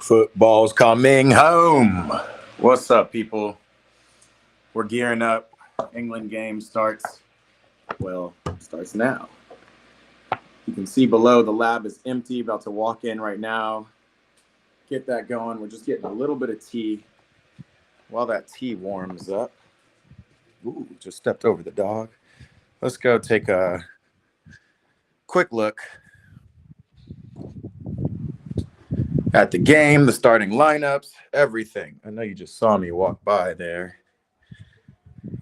Football's coming home. What's up, people? We're gearing up. England game starts now. You can see below the lab is empty. About to walk in right now. Get that going. We're just getting a little bit of tea. While that tea warms up. Ooh, just stepped over the dog. Let's go take a quick look at the game, the starting lineups, everything. I know you just saw me walk by there.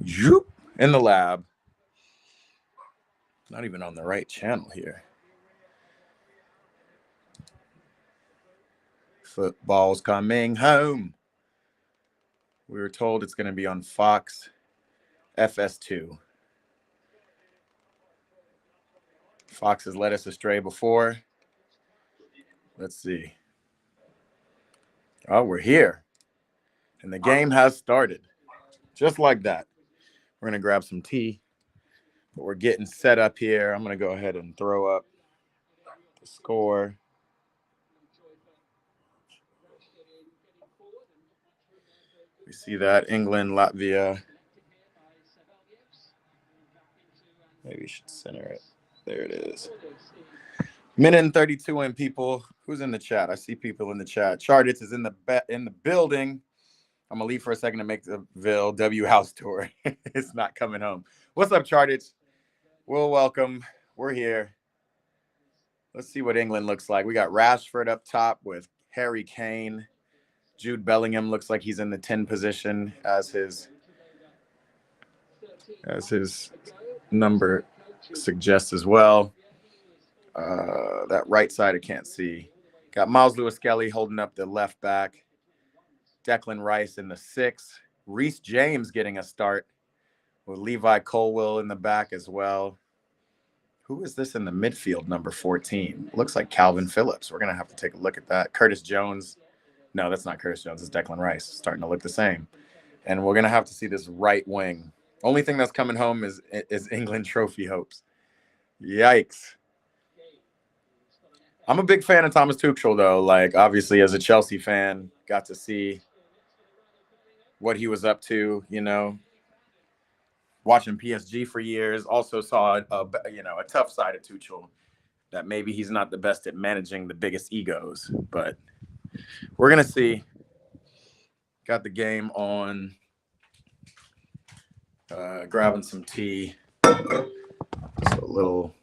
Zoop, in the lab. Not even on the right channel here. Football's coming home. We were told it's going to be on Fox FS2. Fox has led us astray before. Let's see. Oh, we're here. And the game has started. Just like that. We're going to grab some tea. But we're getting set up here. I'm going to go ahead and throw up the score. We see that. England, Latvia. Maybe we should center it. There it is. Minute and 32 in, people. Who's in the chat? I see people in the chat. Chartits is in the building. I'm going to leave for a second to make the W house tour. It's not coming home. What's up, Chartits? Well, welcome. We're here. Let's see what England looks like. We got Rashford up top with Harry Kane. Jude Bellingham looks like he's in the 10 position as his number suggests as well. That right side I can't see. Got Miles Lewis-Skelly holding up the left back. Declan Rice in the 6. Reece James getting a start with Levi Colwill in the back as well. Who is this in the midfield, number 14? Looks like Calvin Phillips. We're going to have to take a look at that. Curtis Jones. No, that's not Curtis Jones. It's Declan Rice. Starting to look the same. And we're going to have to see this right wing. Only thing that's coming home is England trophy hopes. Yikes. I'm a big fan of Thomas Tuchel, though. Like, obviously, as a Chelsea fan, got to see what he was up to, you know. Watching PSG for years, also saw a tough side of Tuchel, that maybe he's not the best at managing the biggest egos, but we're gonna see. Got the game on. Grabbing some tea. Just a little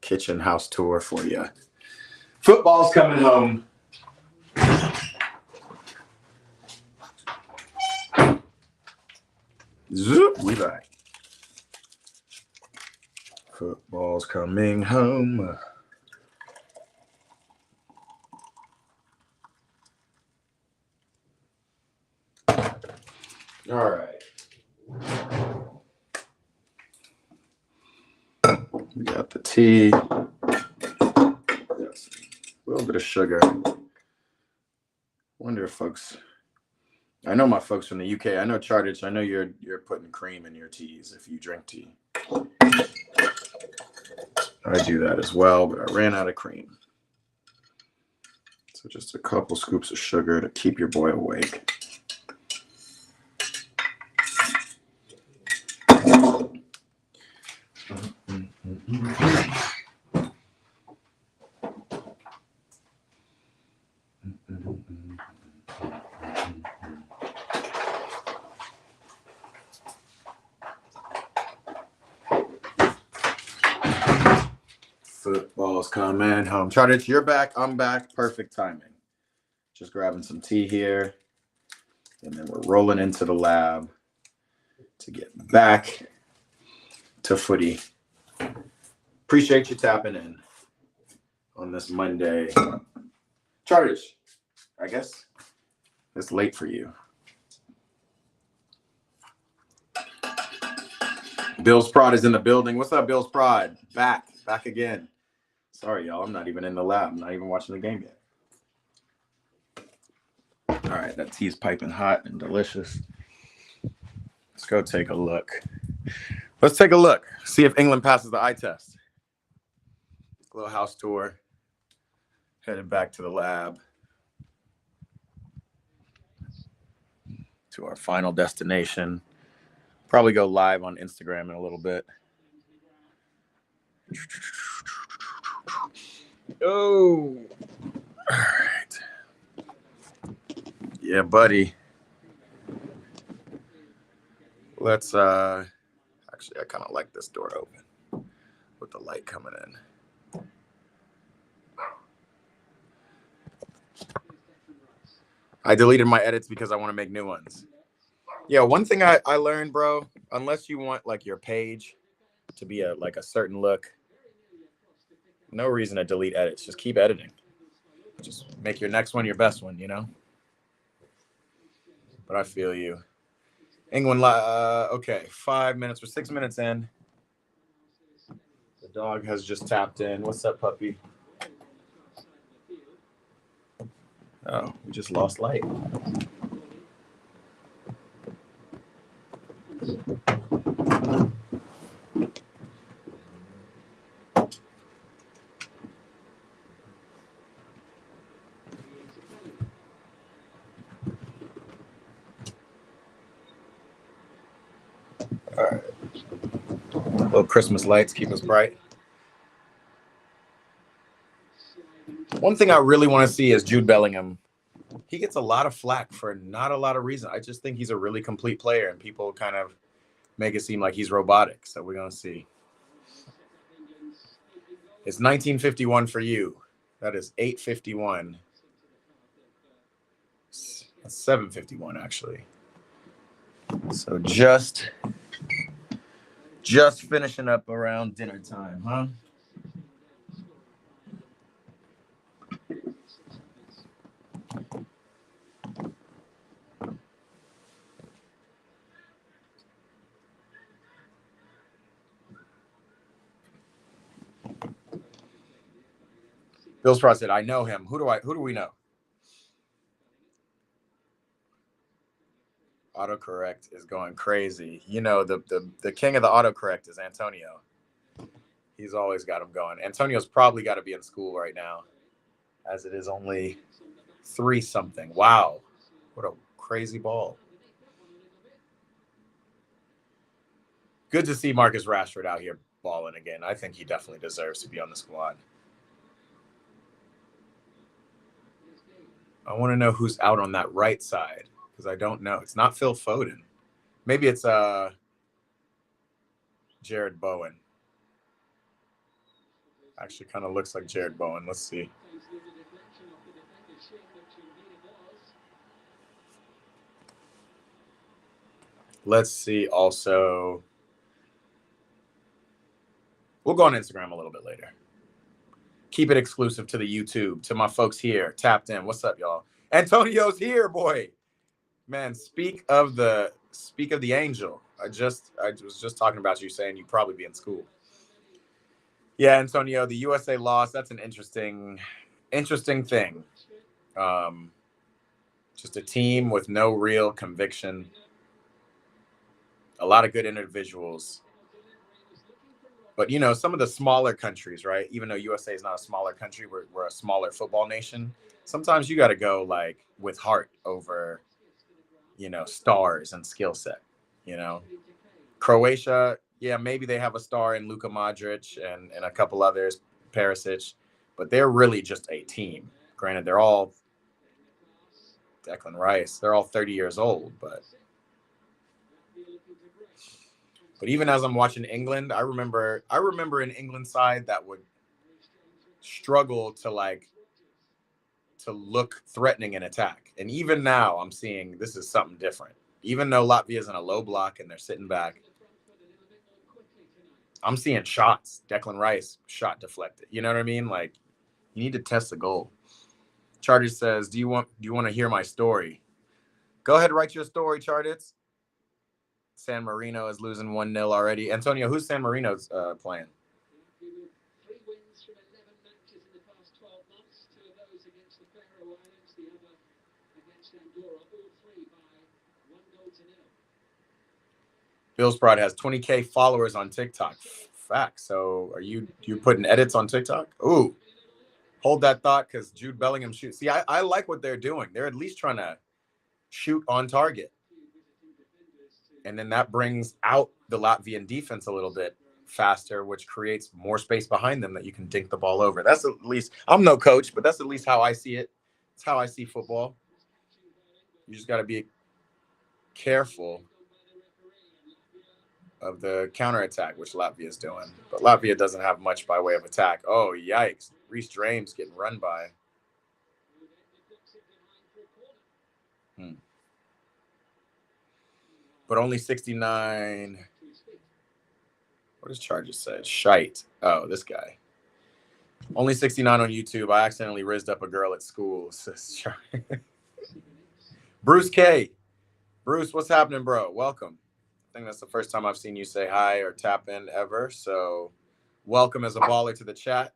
kitchen house tour for you. Football's coming home. Zoop, we back. Football's coming home. All right. We got the tea. Yes. A little bit of sugar. Wonder if folks. I know my folks from the UK. I know Chartich. I know you're putting cream in your teas if you drink tea. I do that as well, but I ran out of cream. So just a couple scoops of sugar to keep your boy awake. Football's coming home. Chartich, you're back. I'm back. Perfect timing. Just grabbing some tea here. And then we're rolling into the lab to get back to footy. Appreciate you tapping in on this Monday. Chartich, I guess it's late for you. Bill's Prod is in the building. What's up, Bill's Prod? Back again. Sorry, y'all. I'm not even in the lab. I'm not even watching the game yet. All right, that tea's piping hot and delicious. Let's go take a look. Let's take a look. See if England passes the eye test. Little house tour. Headed back to the lab. to our final destination. Probably go live on Instagram in a little bit. Oh, all right. Yeah, buddy. Let's actually, I kind of like this door open with the light coming in. I deleted my edits because I want to make new ones. Yeah, one thing I learned, bro, unless you want like your page to be a certain look, no reason to delete edits. Just keep editing. Just make your next one your best one, you know? But I feel you. England, okay, 5 minutes. We're 6 minutes in. The dog has just tapped in. What's up, puppy? Oh, we just lost light. All right. Little Christmas lights keep us bright. One thing I really want to see is Jude Bellingham. He gets a lot of flack for not a lot of reason. I just think he's a really complete player, and people kind of make it seem like he's robotic. So we're going to see. It's 1951 for you. That is 8:51. That's 7:51, actually. So just finishing up around dinner time, huh? Bill Sprout said, I know him. Who do we know? Autocorrect is going crazy. You know, the king of the autocorrect is Antonio. He's always got him going. Antonio's probably got to be in school right now, as it is only 3-something. Wow. What a crazy ball. Good to see Marcus Rashford out here balling again. I think he definitely deserves to be on the squad. I want to know who's out on that right side, because I don't know. It's not Phil Foden. Maybe it's Jared Bowen. Actually kind of looks like Jared Bowen. Let's see. Let's see also. We'll go on Instagram a little bit later. Keep it exclusive to the YouTube, to my folks here tapped in. What's up, y'all? Antonio's here, boy. Man, speak of the angel. I was just talking about you, saying you'd probably be in school. Yeah, Antonio, the USA lost. That's an interesting thing. Just a team with no real conviction. A lot of good individuals. But, you know, some of the smaller countries, right? Even though USA is not a smaller country, we're a smaller football nation. Sometimes you got to go like with heart over, you know, stars and skill set, you know. Croatia, yeah, maybe they have a star in Luka Modric and a couple others, Perisic, but they're really just a team. Granted, they're all Declan Rice. They're all 30 years old, but even as I'm watching England, I remember an England side that would struggle to look threatening in attack. And even now I'm seeing this is something different. Even though Latvia's in a low block and they're sitting back, I'm seeing shots. Declan Rice, shot deflected. You know what I mean? Like, you need to test the goal. Charter says, do you want to hear my story? Go ahead, write your story, Chartits. San Marino is losing 1-0 already. Antonio, who's San Marino's playing? 3 wins from 11 matches in the past 12 months. 2 of those against the Faroe Islands, the other against Andorra. All 3 by 1-0. Bill Sprout has 20K followers on TikTok. Fact. So are you putting edits on TikTok? Ooh, hold that thought, because Jude Bellingham shoots. See, I like what they're doing. They're at least trying to shoot on target. And then that brings out the Latvian defense a little bit faster, which creates more space behind them that you can dink the ball over. That's at least, I'm no coach, but that's at least how I see it. It's how I see football. You just got to be careful of the counterattack, which Latvia is doing. But Latvia doesn't have much by way of attack. Oh, yikes. Reece James getting run by. But only 69. What does Charges say? Shite. Oh, this guy. Only 69 on YouTube. I accidentally rizzed up a girl at school. Bruce K. Bruce, what's happening, bro? Welcome. I think that's the first time I've seen you say hi or tap in ever. So welcome as a baller to the chat.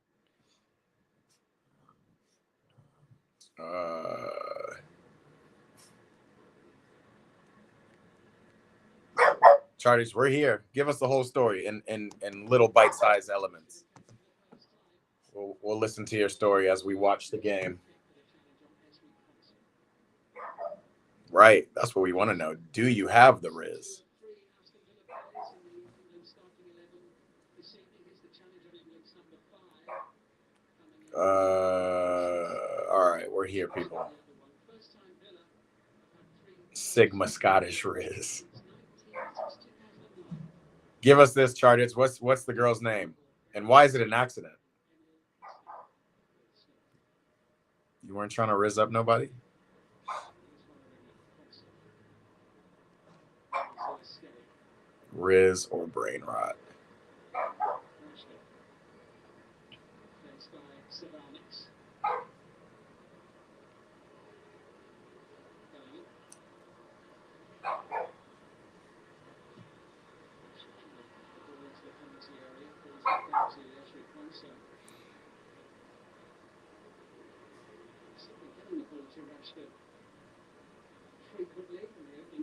Charges, we're here. Give us the whole story in little bite-sized elements. We'll listen to your story as we watch the game. Right. That's what we want to know. Do you have the Riz? All right. We're here, people. Sigma Scottish Riz. Give us this, Charges. What's the girl's name? And why is it an accident? You weren't trying to Riz up nobody? Riz or brain rot?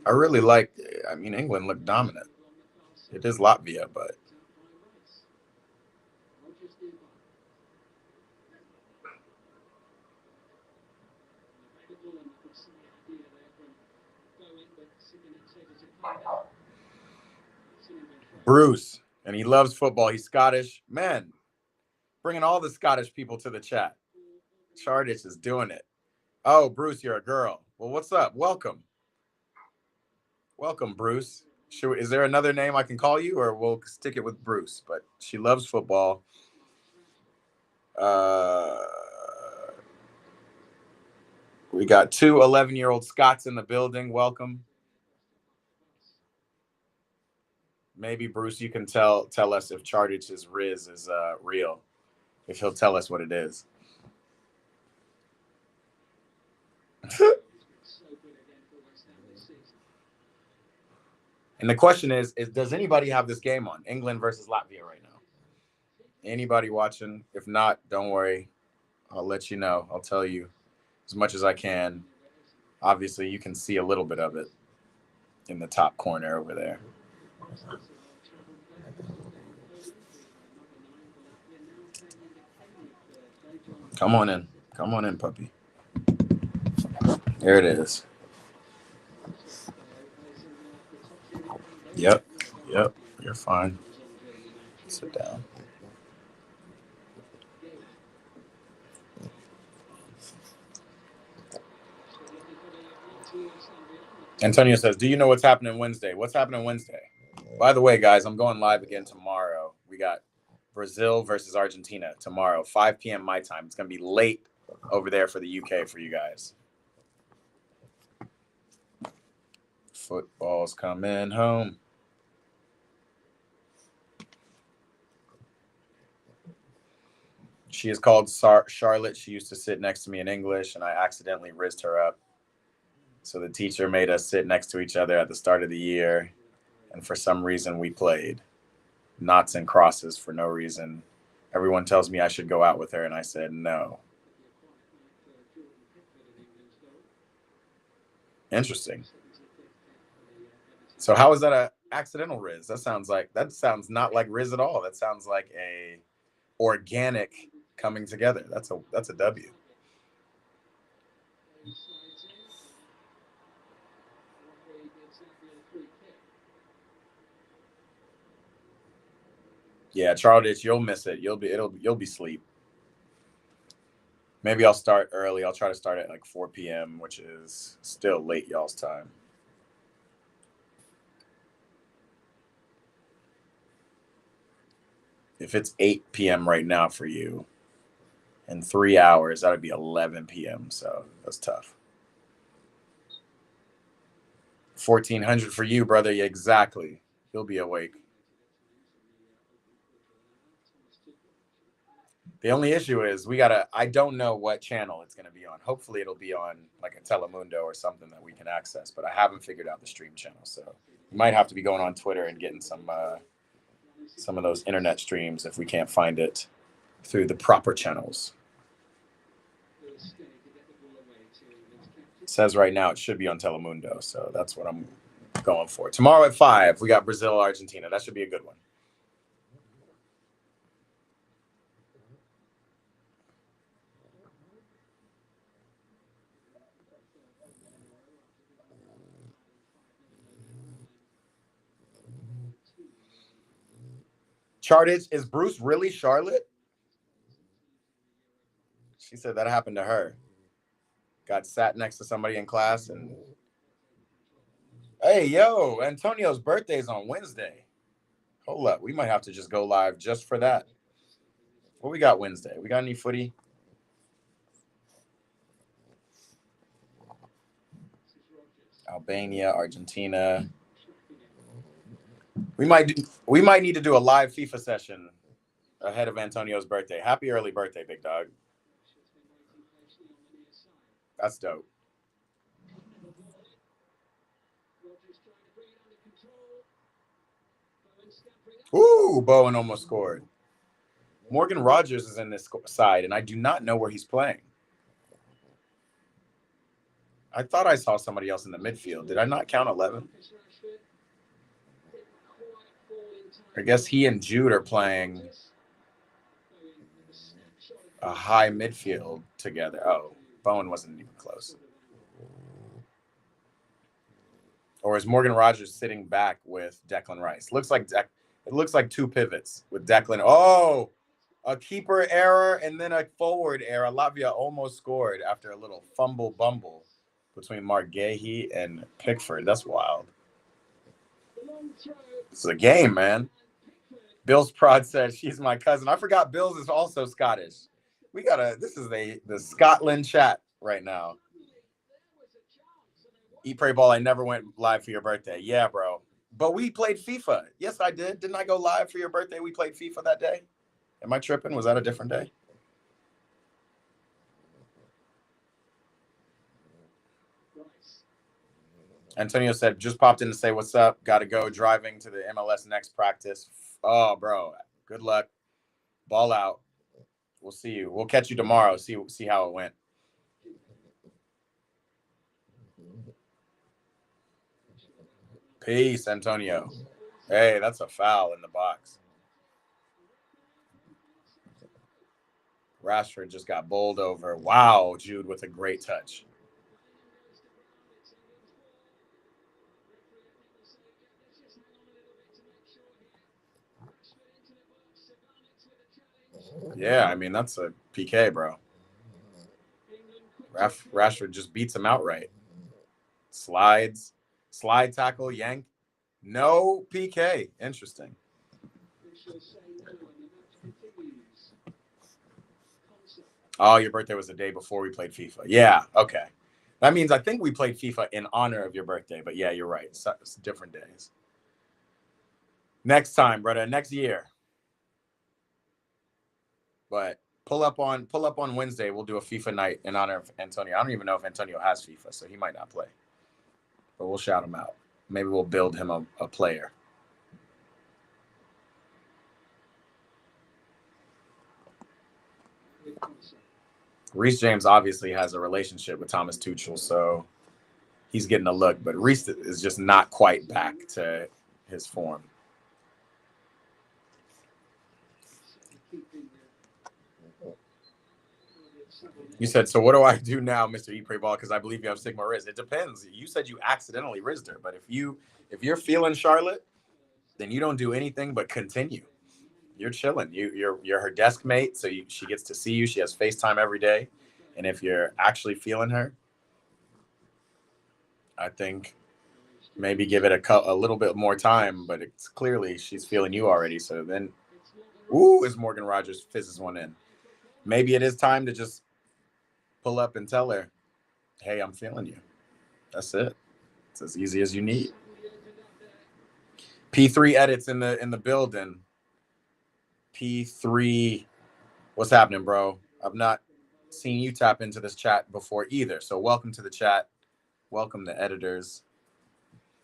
I really like, I mean, England looked dominant. It is Latvia, but Bruce, and he loves football. He's Scottish. Man, bringing all the Scottish people to the chat. Chardich is doing it. Oh, Bruce, you're a girl. Well, what's up? Welcome. Welcome, Bruce. Is there another name I can call you, or we'll stick it with Bruce? But she loves football. We got two 11-year-old Scots in the building. Welcome. Maybe, Bruce, you can tell us if Chardich's Riz is real, if he'll tell us what it is. And the question is does anybody have this game on? England versus Latvia right now? Anybody watching? If not, don't worry. I'll let you know. I'll tell you as much as I can. Obviously, you can see a little bit of it in the top corner over there. Come on in. Come on in, puppy. There it is. Yep. You're fine. Sit down. Antonio says, do you know what's happening Wednesday? What's happening Wednesday? By the way, guys, I'm going live again tomorrow. We got Brazil versus Argentina tomorrow, 5 p.m. my time. It's going to be late over there for the UK for you guys. Football's coming home. She is called Charlotte. She used to sit next to me in English, and I accidentally rizzed her up. So the teacher made us sit next to each other at the start of the year, and for some reason we played knots and crosses for no reason. Everyone tells me I should go out with her, and I said no. Interesting. So how is that an accidental Riz? That sounds not like Riz at all. That sounds like a organic coming together. That's a W. Yeah, Charlotte, you'll miss it. You'll be asleep. Maybe I'll start early. I'll try to start at like 4 p.m., which is still late y'all's time. If it's 8 p.m. right now for you, in 3 hours, that would be 11 p.m. So that's tough. 1400 for you, brother. Yeah, exactly. You'll be awake. The only issue is I don't know what channel it's going to be on. Hopefully it'll be on like a Telemundo or something that we can access, but I haven't figured out the stream channel. So you might have to be going on Twitter and getting some of those internet streams if we can't find it through the proper channels. It says right now it should be on Telemundo, so that's what I'm going for. Tomorrow at 5, we got Brazil, Argentina. That should be a good one. Chartage, is Bruce really Charlotte? She said that happened to her. Got sat next to somebody in class and, hey, yo, Antonio's birthday is on Wednesday. Hold up. We might have to just go live just for that. What we got Wednesday? We got any footy? Albania, Argentina. We might need to do a live FIFA session ahead of Antonio's birthday. Happy early birthday, big dog. That's dope. Ooh, Bowen almost scored. Morgan Rogers is in this side, and I do not know where he's playing. I thought I saw somebody else in the midfield. Did I not count 11? I guess he and Jude are playing a high midfield together. Oh, Bowen wasn't even close. Or is Morgan Rogers sitting back with Declan Rice? It looks like two pivots with Declan. Oh, a keeper error and then a forward error. Latvia almost scored after a little fumble bumble between Mark Gahey and Pickford. That's wild. It's a game, man. Bill's Prod said she's my cousin. I forgot Bill's is also Scottish. This is the Scotland chat right now. Eat, pray, ball. I never went live for your birthday. Yeah, bro. But we played FIFA. Yes, I did. Didn't I go live for your birthday? We played FIFA that day. Am I tripping? Was that a different day? Antonio said, just popped in to say what's up. Got to go driving to the MLS next practice. Oh, bro. Good luck. Ball out. We'll see you. We'll catch you tomorrow. See how it went. Peace, Antonio. Hey, that's a foul in the box. Rashford just got bowled over. Wow, Jude with a great touch. Yeah, I mean, that's a PK, bro. Rashford just beats him outright. Slide tackle, yank. No PK. Interesting. Oh, your birthday was the day before we played FIFA. Yeah, okay. That means I think we played FIFA in honor of your birthday. But yeah, you're right. It's different days. Next time, brother. Next year. But pull up on Wednesday. We'll do a FIFA night in honor of Antonio. I don't even know if Antonio has FIFA, so he might not play. But we'll shout him out. Maybe we'll build him a player. Reece James obviously has a relationship with Thomas Tuchel, so he's getting a look. But Reece is just not quite back to his form. You said, so what do I do now, Mr. Eat Pray Ball? Because I believe you have Sigma Riz. It depends. You said you accidentally rizzed her, but if you're feeling Charlotte, then you don't do anything but continue. you're chilling. You're her desk mate, so she gets to see you. She has FaceTime every day, and if you're actually feeling her, I think maybe give it a little bit more time. But it's clearly she's feeling you already. So then, as Morgan Rogers fizzes one in, maybe it is time to just pull up and tell her, "Hey, I'm feeling you." That's it. It's as easy as you need. P3 edits in the building. P3, what's happening, bro? I've not seen you tap into this chat before either. So welcome to the chat. Welcome the editors.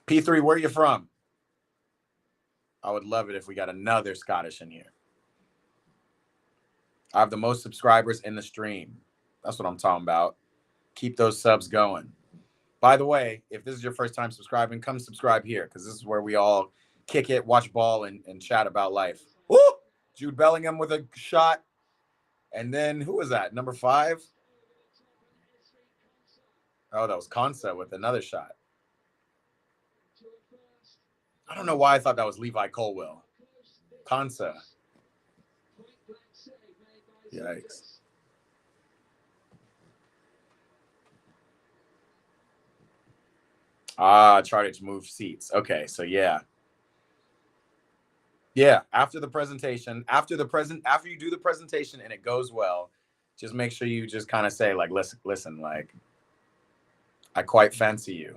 P3, where are you from? I would love it if we got another Scottish in here. I have the most subscribers in the stream. That's what I'm talking about. Keep those subs going. By the way, if this is your first time subscribing, come subscribe here because this is where we all kick it, watch ball, and chat about life. Woo! Jude Bellingham with a shot. And then who was that? Number 5? Oh, that was Konsa with another shot. I don't know why I thought that was Levi Colwell. Konsa. Yikes. Charted to move seats. Okay, so yeah. Yeah, after the presentation, after you do the presentation and it goes well, just make sure you just kind of say like, listen, like, I quite fancy you.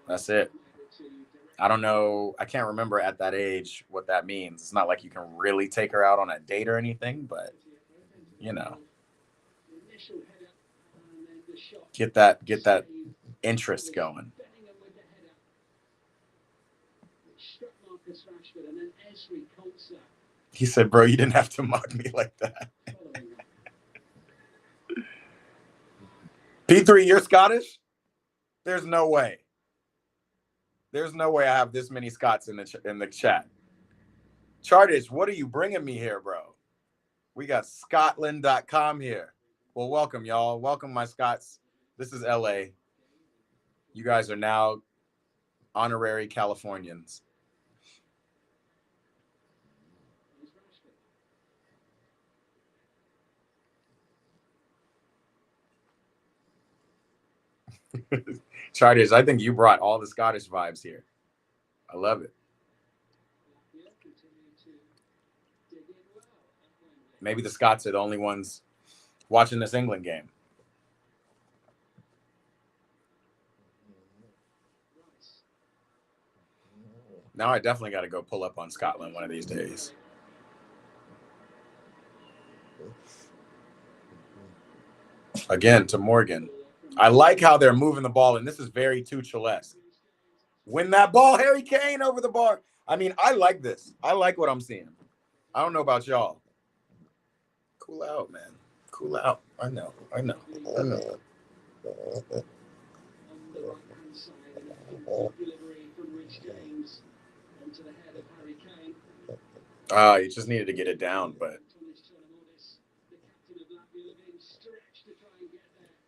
That's it. I don't know. I can't remember at that age what that means. It's not like you can really take her out on a date or anything, but you know, get that interest going. He said, bro, you didn't have to mock me like that. P3, you're Scottish? There's no way. There's no way I have this many Scots in the chat. Chartish, what are you bringing me here, bro? We got Scotland.com here. Well, welcome, y'all. Welcome, my Scots. This is LA. You guys are now honorary Californians. Chartish, I think you brought all the Scottish vibes here. I love it. Maybe the Scots are the only ones watching this England game. Now I definitely got to go pull up on Scotland one of these days. Again, to Morgan. I like how they're moving the ball, and this is very Tuchel-esque. Win that ball, Harry Kane over the bar. I mean, I like this. I like what I'm seeing. I don't know about y'all. Cool out, man. Cool out. I know. You just needed to get it down, but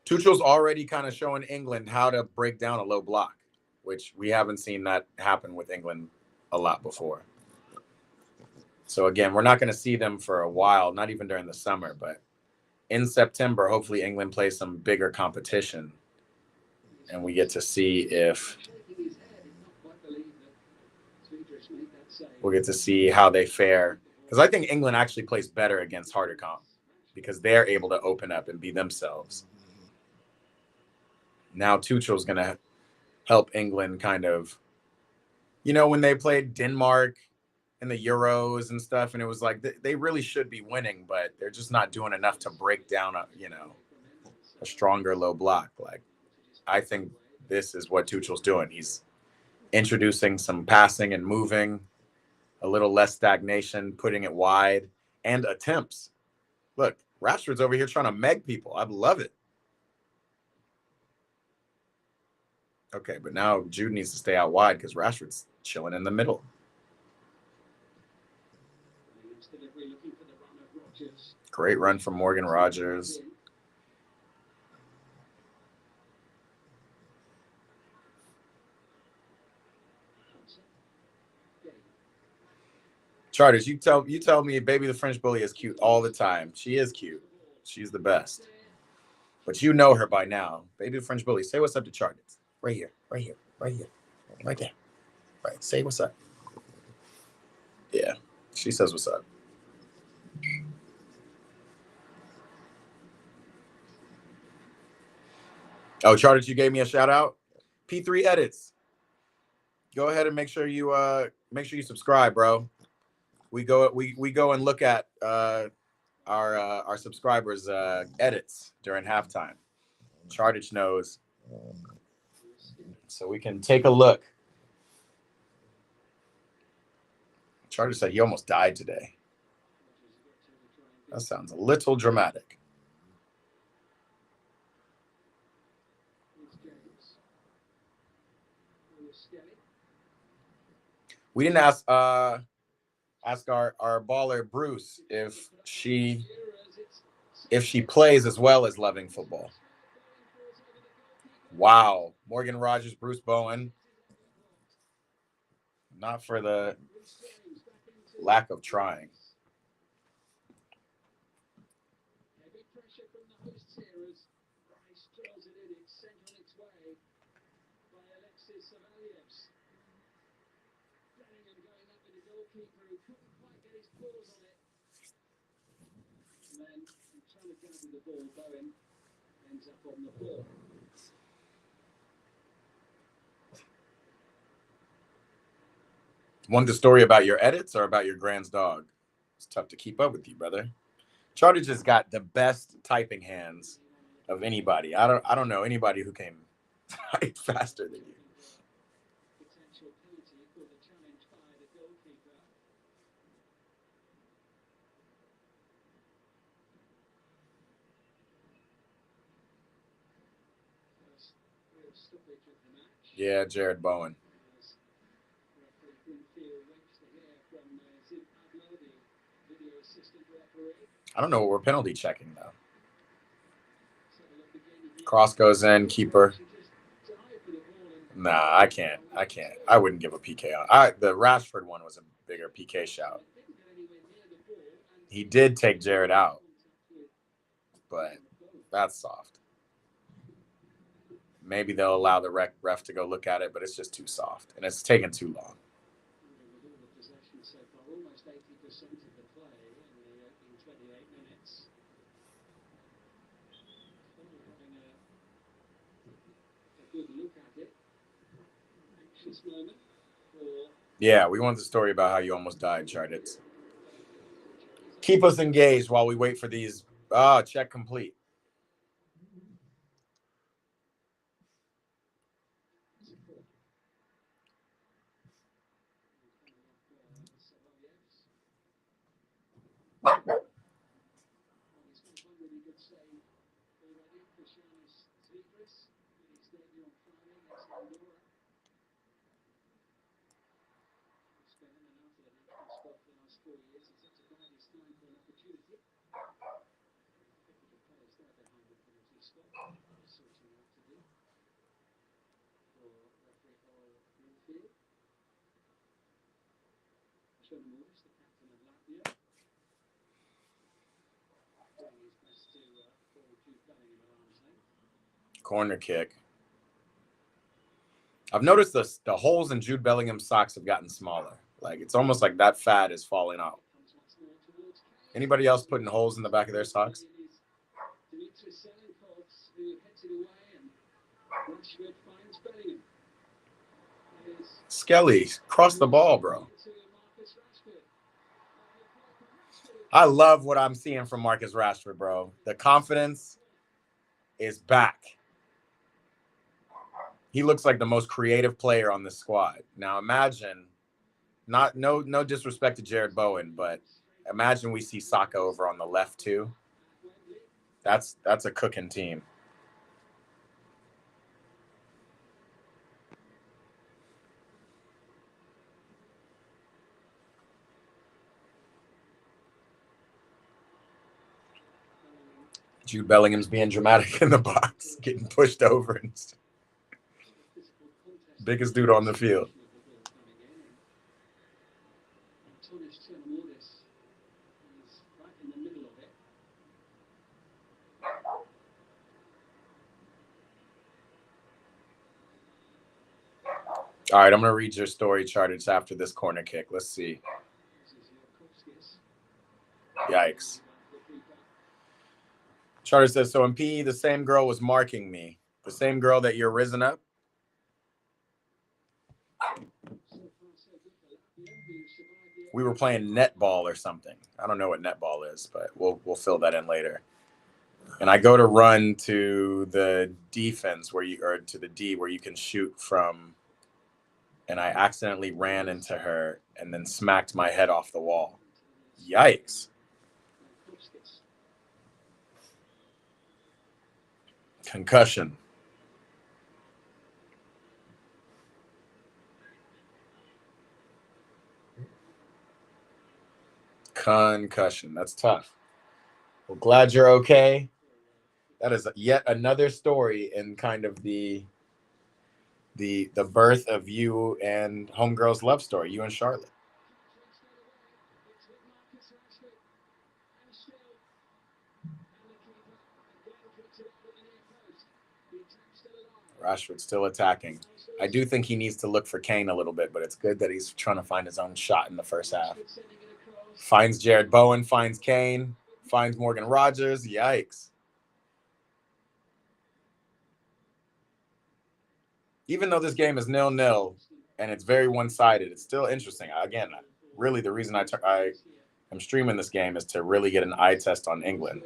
Tuchel's already kind of showing England how to break down a low block, which we haven't seen that happen with England a lot before. So again, we're not going to see them for a while, not even during the summer, but in September, hopefully England plays some bigger competition and we get to see if we'll get to see how they fare. Because I think England actually plays better against harder comp because they're able to open up and be themselves. Now Tuchel's going to help England kind of, when they played Denmark in the Euros and stuff, and it was like they really should be winning, but they're just not doing enough to break down a stronger low block. Like, I think this is what Tuchel's doing. He's introducing some passing and moving, a little less stagnation, putting it wide, and attempts. Look, Rashford's over here trying to meg people. I love it. Okay, but now Jude needs to stay out wide because Rashford's chilling in the middle. Great run from Morgan Rogers. Charters, you tell me Baby the French Bully is cute all the time. She is cute. She's the best. But you know her by now. Baby the French Bully, say what's up to Charters. Right here, right here, right here, right there. Right, say what's up. Yeah, she says what's up. Oh, Charters, you gave me a shout out. P3 Edits. Go ahead and make sure you subscribe, bro. We go and look at our subscribers edits during halftime. Chartich knows, so we can take a look. Chartich said he almost died today. That sounds a little dramatic. We didn't ask our baller Bruce if she plays as well as loving football. Wow. Morgan Rogers, Bruce Bowen. Not for the lack of trying. Heavy pressure from the hosts here as Rice draws it in. It's sent on its way by Alexis Savaliev. Bellingham going up with the goalkeeper who couldn't quite get his paws on it. And then trying to gather the ball, Bowen ends up on the floor. Want the story about your edits or about your grand's dog? It's tough to keep up with you, brother. Charter just got the best typing hands of anybody. I don't know anybody who can type faster than you. Potential penalty for the challenge by the goalkeeper. First real stoppage of the match. Yeah, Jared Bowen. I don't know what we're penalty checking though. Cross goes in, keeper. Nah, I can't. I wouldn't give a PK on. The Rashford one was a bigger PK shout. He did take Jared out, but that's soft. Maybe they'll allow the ref to go look at it, but it's just too soft and it's taking too long. Almost 80% of the play in 28 minutes. Having a good look at it. Anxious moment for... Yeah, we want the story about how you almost died, Chardits. Keep us engaged while we wait for these. Check complete. Corner kick. I've noticed the holes in Jude Bellingham's socks have gotten smaller. Like it's almost like that fat is falling out. Anybody else putting holes in the back of their socks? Skelly, cross the ball, bro. I love what I'm seeing from Marcus Rashford, bro. The confidence is back. He looks like the most creative player on this squad. Now imagine, no disrespect to Jared Bowen, but imagine we see Saka over on the left too. That's a cooking team. Jude Bellingham's being dramatic in the box, getting pushed over. And biggest dude on the field. All right, I'm going to read your story, Charters, after this corner kick. Let's see. Yikes. Charter says, so in PE, the same girl was marking me. The same girl that you're risen up? We were playing netball or something. I don't know what netball is, but we'll fill that in later. And I go to run to the defense or to the D where you can shoot from. And I accidentally ran into her and then smacked my head off the wall. Yikes. Concussion. Concussion. That's tough. Well, glad you're okay. That is yet another story in kind of the birth of you and Homegirl's love story, you and Charlotte. Rashford still attacking. I do think he needs to look for Kane a little bit, but it's good that he's trying to find his own shot in the first half. Finds Jared Bowen, finds Kane, finds Morgan Rogers. Yikes. Even though this game is 0-0 and it's very one-sided, it's still interesting. Again, really the reason I am streaming this game is to really get an eye test on England.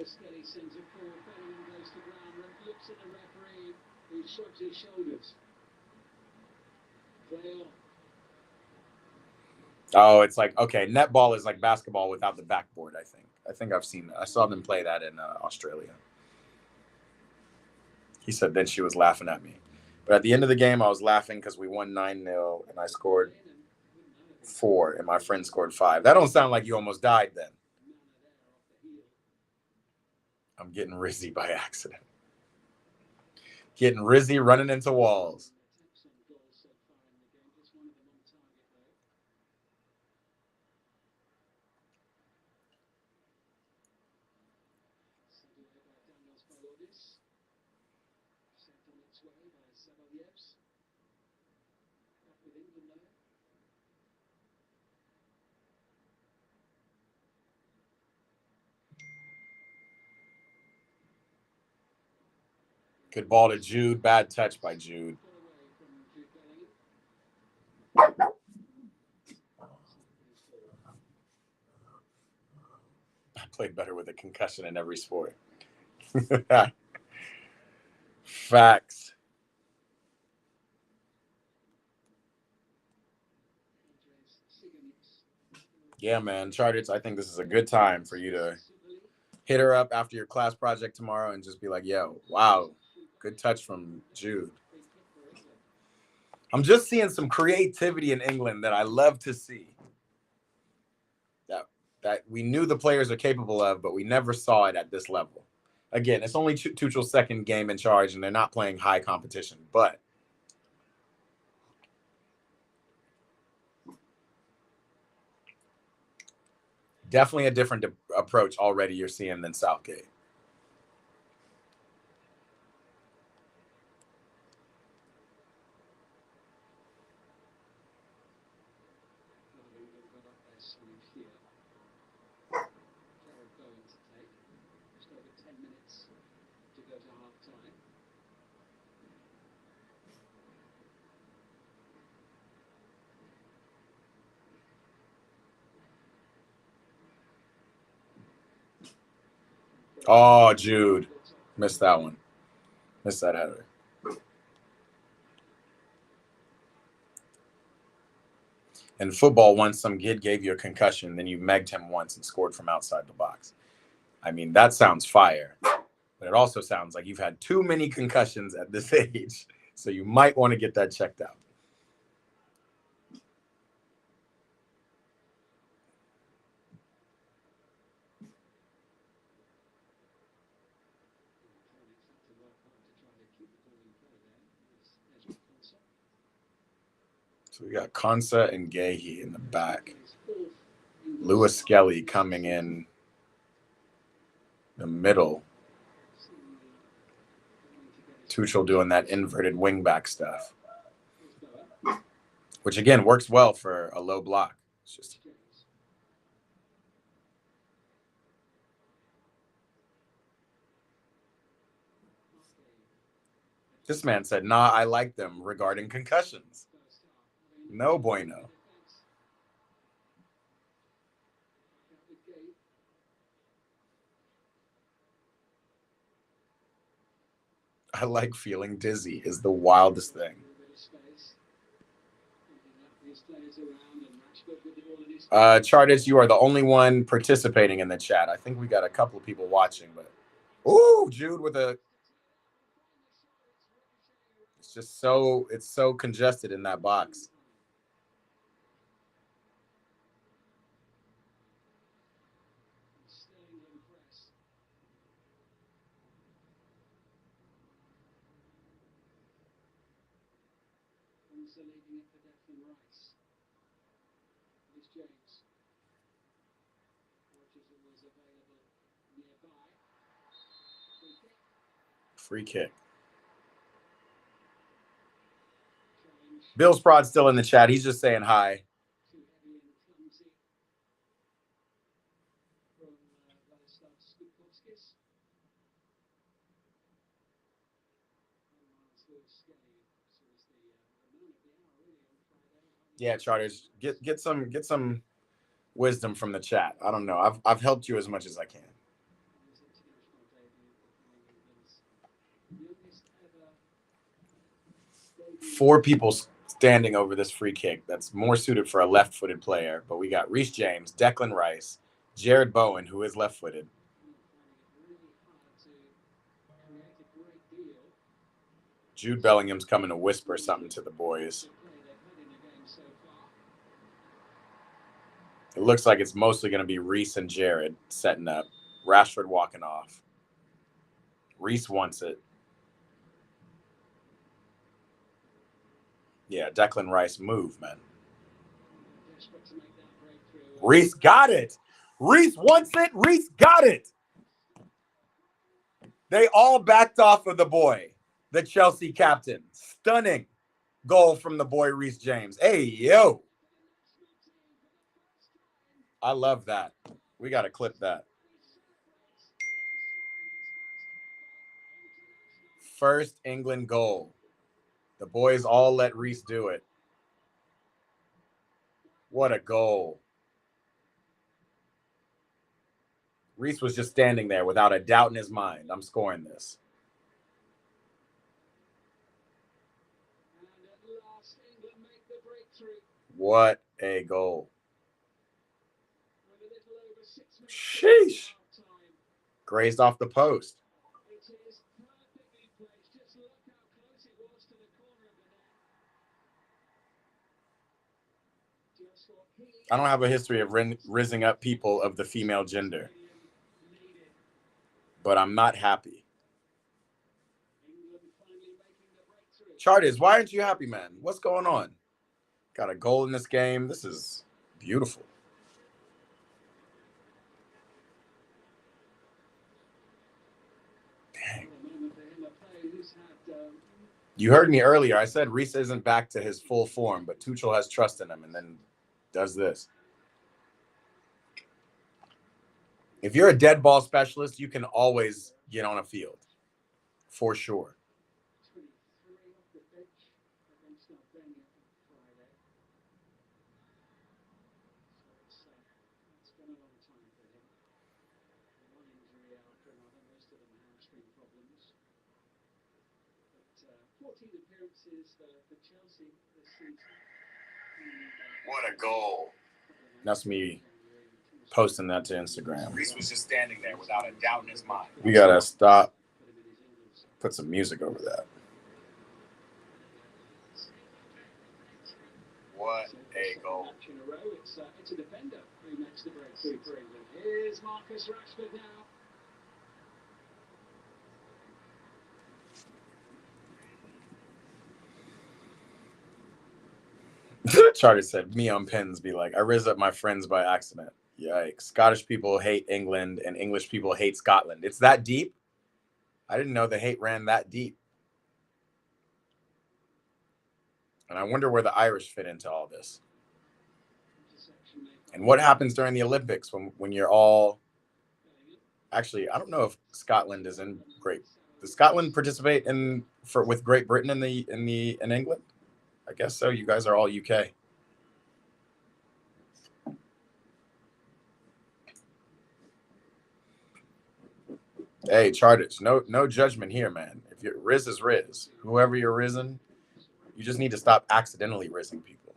Oh, it's like, okay, netball is like basketball without the backboard, I think. I saw them play that in Australia. He said then she was laughing at me. But at the end of the game, I was laughing because we won 9-0 and I scored 4 and my friend scored 5. That don't sound like you almost died then. I'm getting Rizzy by accident. Getting Rizzy running into walls. Good ball to Jude. Bad touch by Jude. I played better with a concussion in every sport. Facts. Yeah, man. Charters, I think this is a good time for you to hit her up after your class project tomorrow and just be like, yo, wow, good touch from Jude. I'm just seeing some creativity in England that I love to see. That we knew the players are capable of, but we never saw it at this level. Again, it's only Tuchel's second game in charge, and they're not playing high competition, but definitely a different approach already you're seeing than Southgate. Oh, Jude. Missed that one. Missed that header. In football, once some kid gave you a concussion, then you megged him once and scored from outside the box. I mean, that sounds fire. But it also sounds like you've had too many concussions at this age. So you might want to get that checked out. So we got Konsa and Gahey in the back. Lewis Skelly coming in the middle. Tuchel doing that inverted wingback stuff. which again works well for a low block. It's just this man said, "Nah, I like them regarding concussions." No bueno. I like feeling dizzy is the wildest thing. Chartist, you are the only one participating in the chat. I think we got a couple of people watching, but ooh, Jude with a. It's just so congested in that box. Leaving it for Declan Rice. Reece James. Rogers always available nearby. Free kick. Bill Sprod's still in the chat. He's just saying hi. Too heavy and clumsy from Vladislav Skupkovskis. Yeah, Charters, get some wisdom from the chat. I don't know. I've helped you as much as I can. Four people standing over this free kick that's more suited for a left-footed player, but we got Reece James, Declan Rice, Jared Bowen, who is left-footed. Jude Bellingham's coming to whisper something to the boys. It looks like it's mostly going to be Reece and Jared setting up. Rashford walking off. Reece wants it. Yeah, Declan Rice, move, man. Reece got it. Reece wants it. Reece got it. They all backed off of the boy, the Chelsea captain. Stunning goal from the boy, Reece James. Hey, yo. I love that. We got to clip that. First England goal. The boys all let Reece do it. What a goal. Reece was just standing there without a doubt in his mind. I'm scoring this. What a goal. Sheesh. Grazed off the post. I don't have a history of rizzing up people of the female gender, but I'm not happy. Charters, why aren't you happy, man? What's going on? Got a goal in this game. This is beautiful. Dang. You heard me earlier. I said Reece isn't back to his full form, but Tuchel has trust in him and then does this. If you're a dead ball specialist, you can always get on a field, for sure. What a goal. That's me posting that to Instagram. Reece was just standing there without a doubt in his mind. We got to stop. Put some music over that. What a goal. It's a defender who makes the breakthrough for England. Here's Marcus Rashford now. Charter said, me on pins be like, I riz up my friends by accident. Yikes. Scottish people hate England and English people hate Scotland. It's that deep? I didn't know the hate ran that deep. And I wonder where the Irish fit into all this. And what happens during the Olympics when you're all... Actually, I don't know if Scotland is in Great... Does Scotland participate with Great Britain in England? I guess so. You guys are all UK. Hey, Charters, no judgment here, man. If you're Riz is Riz. Whoever you're rizzing, you just need to stop accidentally rizzing people.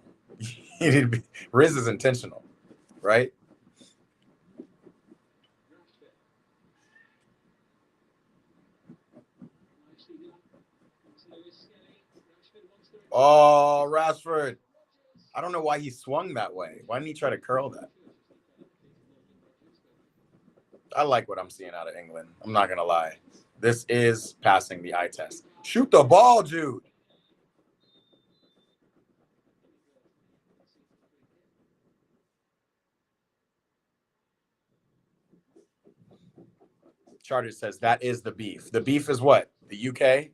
You need to be, Riz is intentional, right? Oh, Rashford. I don't know why he swung that way. Why didn't he try to curl that? I like what I'm seeing out of England. I'm not going to lie. This is passing the eye test. Shoot the ball, Jude. Charter says that is the beef. The beef is what? The UK?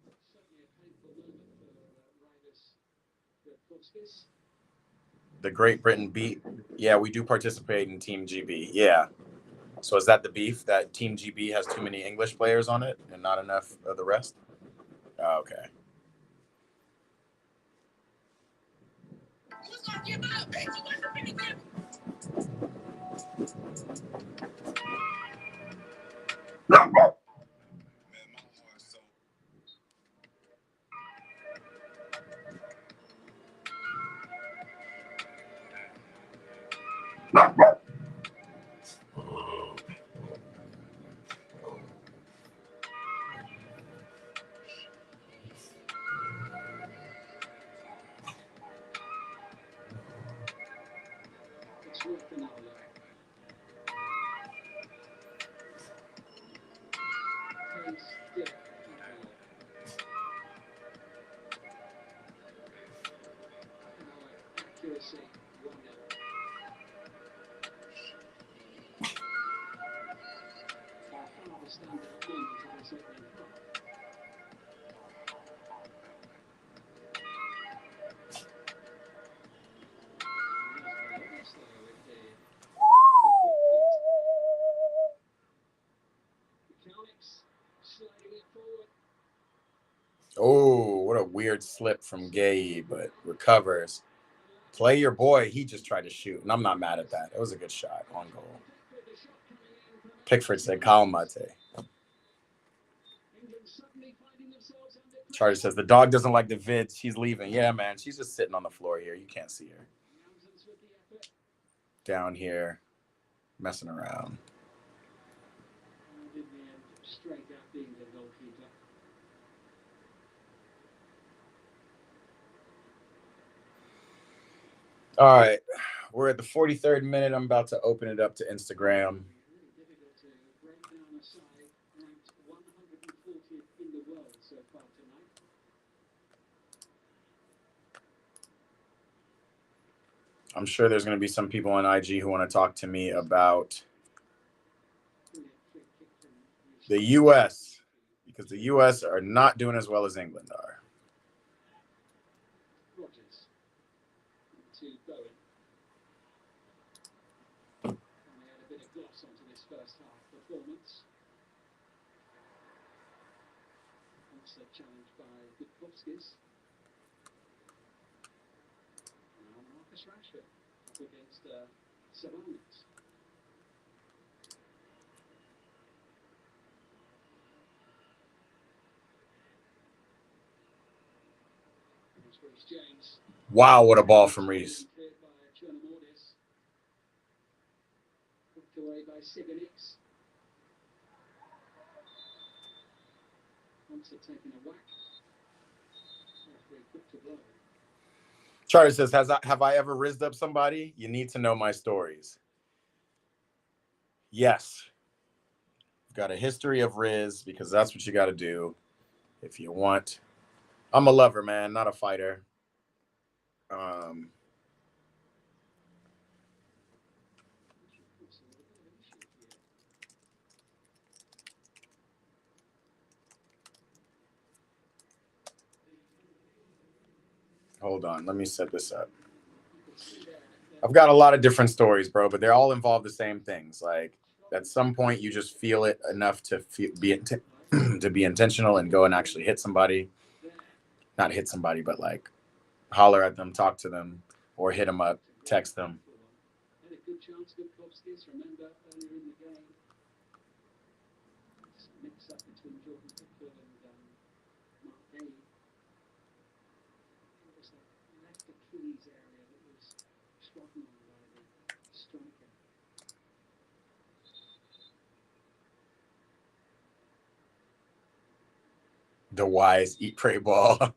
The Great Britain beat. Yeah, we do participate in Team GB. Yeah. So is that the beef, that Team GB has too many English players on it and not enough of the rest? Oh, okay. Oh, what a weird slip from Gay, but recovers. Play your boy. He just tried to shoot, and I'm not mad at that. It was a good shot on goal. Pickford said, "Calmate." Charlie says, the dog doesn't like the vids. She's leaving. Yeah, man. She's just sitting on the floor here. You can't see her. Down here, messing around. All right. We're at the 43rd minute. I'm about to open it up to Instagram. I'm sure there's going to be some people on IG who want to talk to me about the U.S. because the U.S. are not doing as well as England are. Challenged by Dubkovskis. Now Marcus Rashford up against Savanis. Reece James. Wow, what a ball from Reece. Hooked away by Sigonix. Once taken a whack. Charlie says, have I ever rizzed up somebody? You need to know my stories. Yes. I've got a history of Riz because that's what you got to do if you want. I'm a lover, man, not a fighter. Hold on. Let me set this up. I've got a lot of different stories, bro, but they're all involve the same things. Like at some point, you just feel it enough to to be intentional and go and actually hit somebody. Not hit somebody, but like holler at them, talk to them, or hit them up, text them. Had a good chance with Kopskis, remember earlier in the game. It's a mix up between Jordan Tuchel and Mark Hay. It was that left Achilles area that was struggling by the striker. The wise eat, pray ball.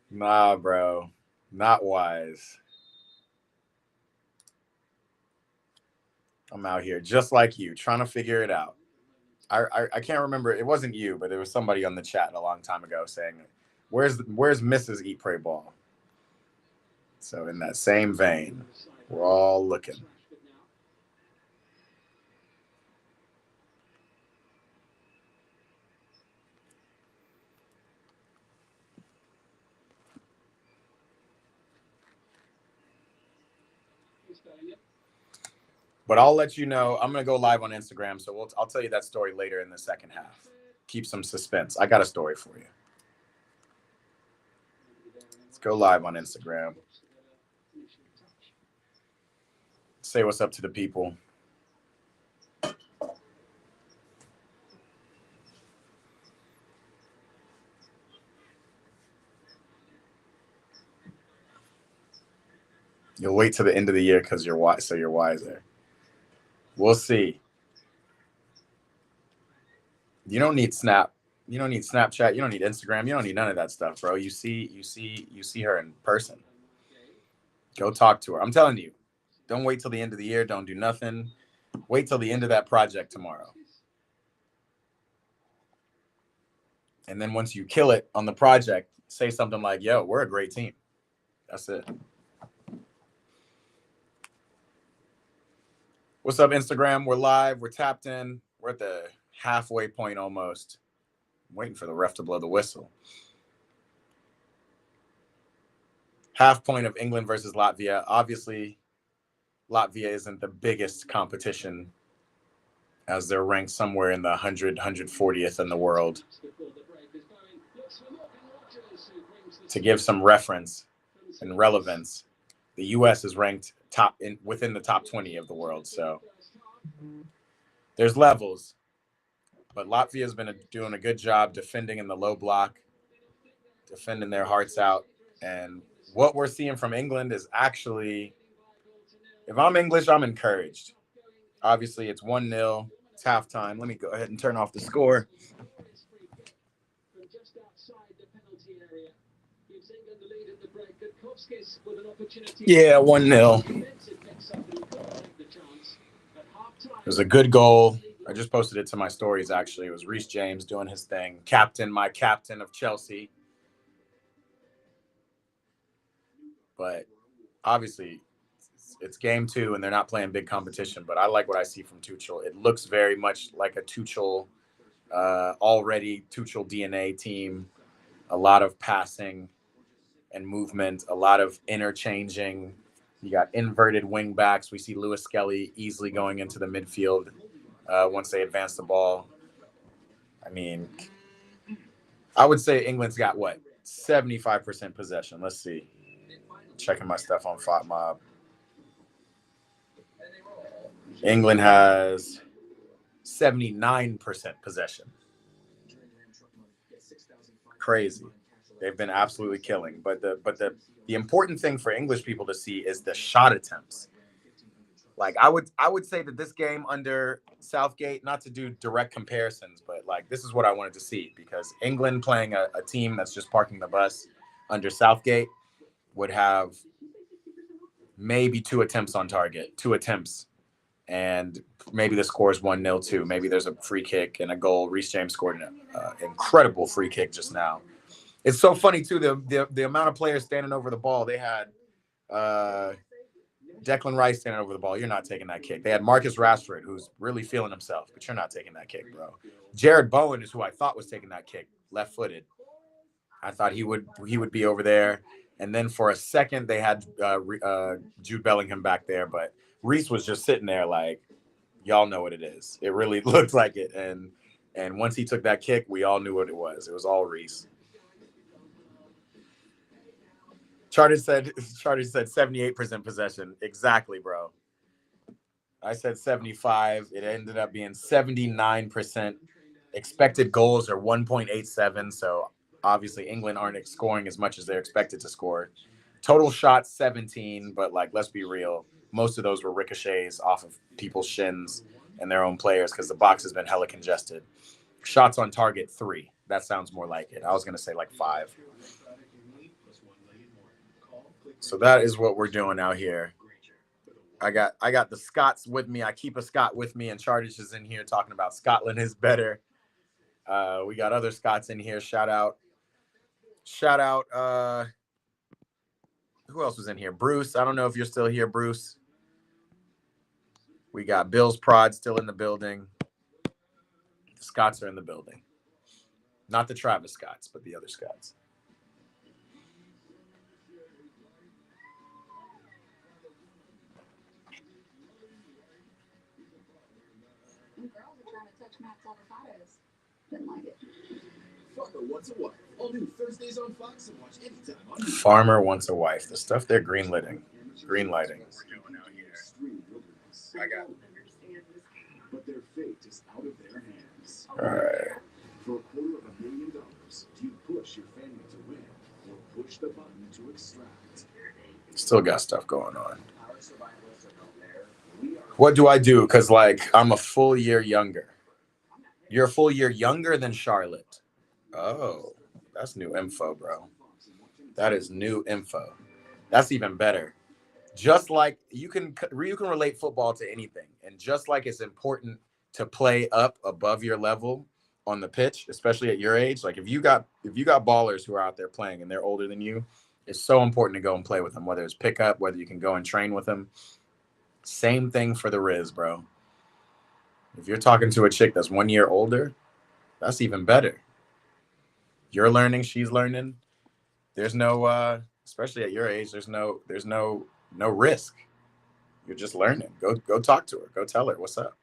Nah, bro. Not wise. I'm out here just like you, trying to figure it out. I can't remember. It wasn't you, but there was somebody on the chat a long time ago saying, where's Mrs. Eat Pray Ball? So in that same vein, we're all looking. But I'll let you know. I'm going to go live on Instagram, so I'll tell you that story later in the second half. Keep some suspense. I got a story for you. Let's go live on Instagram. Say what's up to the people. You'll wait till the end of the year because you're wise, so you're wiser. We'll see. You don't need Snap. You don't need Snapchat. You don't need Instagram. You don't need none of that stuff, bro. You see her in person. Go talk to her. I'm telling you. Don't wait till the end of the year. Don't do nothing. Wait till the end of that project tomorrow. And then once you kill it on the project, say something like, yo, we're a great team. That's it. What's up, Instagram? We're live. We're tapped in. We're at the halfway point almost. I'm waiting for the ref to blow the whistle. Half point of England versus Latvia. Obviously, Latvia isn't the biggest competition as they're ranked somewhere in the 100, 140th in the world. To give some reference and relevance, the U.S. is ranked within the top 20 of the world. So there's levels, but Latvia has been doing a good job defending in the low block, defending their hearts out. And what we're seeing from England is actually, if I'm English, I'm encouraged. Obviously, it's 1-0. It's halftime. Let me go ahead and turn off the score. Yeah, 1-0. It was a good goal. I just posted it to my stories, actually. It was Reece James doing his thing. My captain of Chelsea. But obviously, it's game 2, and they're not playing big competition. But I like what I see from Tuchel. It looks very much like a Tuchel, already Tuchel DNA team. A lot of passing and movement, a lot of interchanging. You got inverted wing backs. We see Lewis Skelly easily going into the midfield once they advance the ball. I mean, I would say England's got, 75% possession. Let's see. Checking my stuff on FOTMob. England has 79% possession. Crazy. They've been absolutely killing. But the important thing for English people to see is the shot attempts. Like I would say that this game under Southgate, not to do direct comparisons, but like this is what I wanted to see, because England playing a team that's just parking the bus under Southgate would have maybe 2 attempts on target, 2 attempts. And maybe the score is 1-0 too. Maybe there's a free kick and a goal. Reece James scored an incredible free kick just now. It's so funny too, the amount of players standing over the ball. They had Declan Rice standing over the ball. You're not taking that kick. They had Marcus Rashford, who's really feeling himself, but you're not taking that kick, bro. Jared Bowen is who I thought was taking that kick, left-footed. I thought he would be over there. And then for a second, they had Jude Bellingham back there, but Reece was just sitting there like, y'all know what it is. It really looked like it. And once he took that kick, we all knew what it was. It was all Reece. Charter said 78% possession. Exactly, bro. I said 75. It ended up being 79%. Expected goals are 1.87. So obviously England aren't scoring as much as they're expected to score. Total shots 17, but like let's be real, most of those were ricochets off of people's shins and their own players because the box has been hella congested. Shots on target 3. That sounds more like it. I was gonna say like 5. So that is what we're doing out here. I got the Scots with me. I keep a Scot with me, and Charters is in here talking about Scotland is better. We got other Scots in here. Shout out. Who else was in here? Bruce. I don't know if you're still here, Bruce. We got Bill's Prod still in the building. The Scots are in the building. Not the Travis Scots, but the other Scots. Girls are trying to touch Matt's avocados. Didn't like it. Farmer Wants a Wife. All new Thursdays on Fox and watch anytime on Farmer Wants a Wife. The stuff they're green lighting. I got. But their fate is out of their hands. All right. For $250,000, do you push your family to win or push the button to extract? Still got stuff going on. What do I do? Because, like, I'm a full year younger. You're a full year younger than Charlotte. Oh, that's new info, bro. That is new info. That's even better. Just like you can relate football to anything. And just like it's important to play up above your level on the pitch, especially at your age. Like if you got ballers who are out there playing and they're older than you, it's so important to go and play with them, whether it's pickup, whether you can go and train with them. Same thing for the Riz, bro. If you're talking to a chick that's 1 year older, that's even better. You're learning, she's learning. There's no, especially at your age, there's no risk. You're just learning. Go talk to her. Go tell her what's up.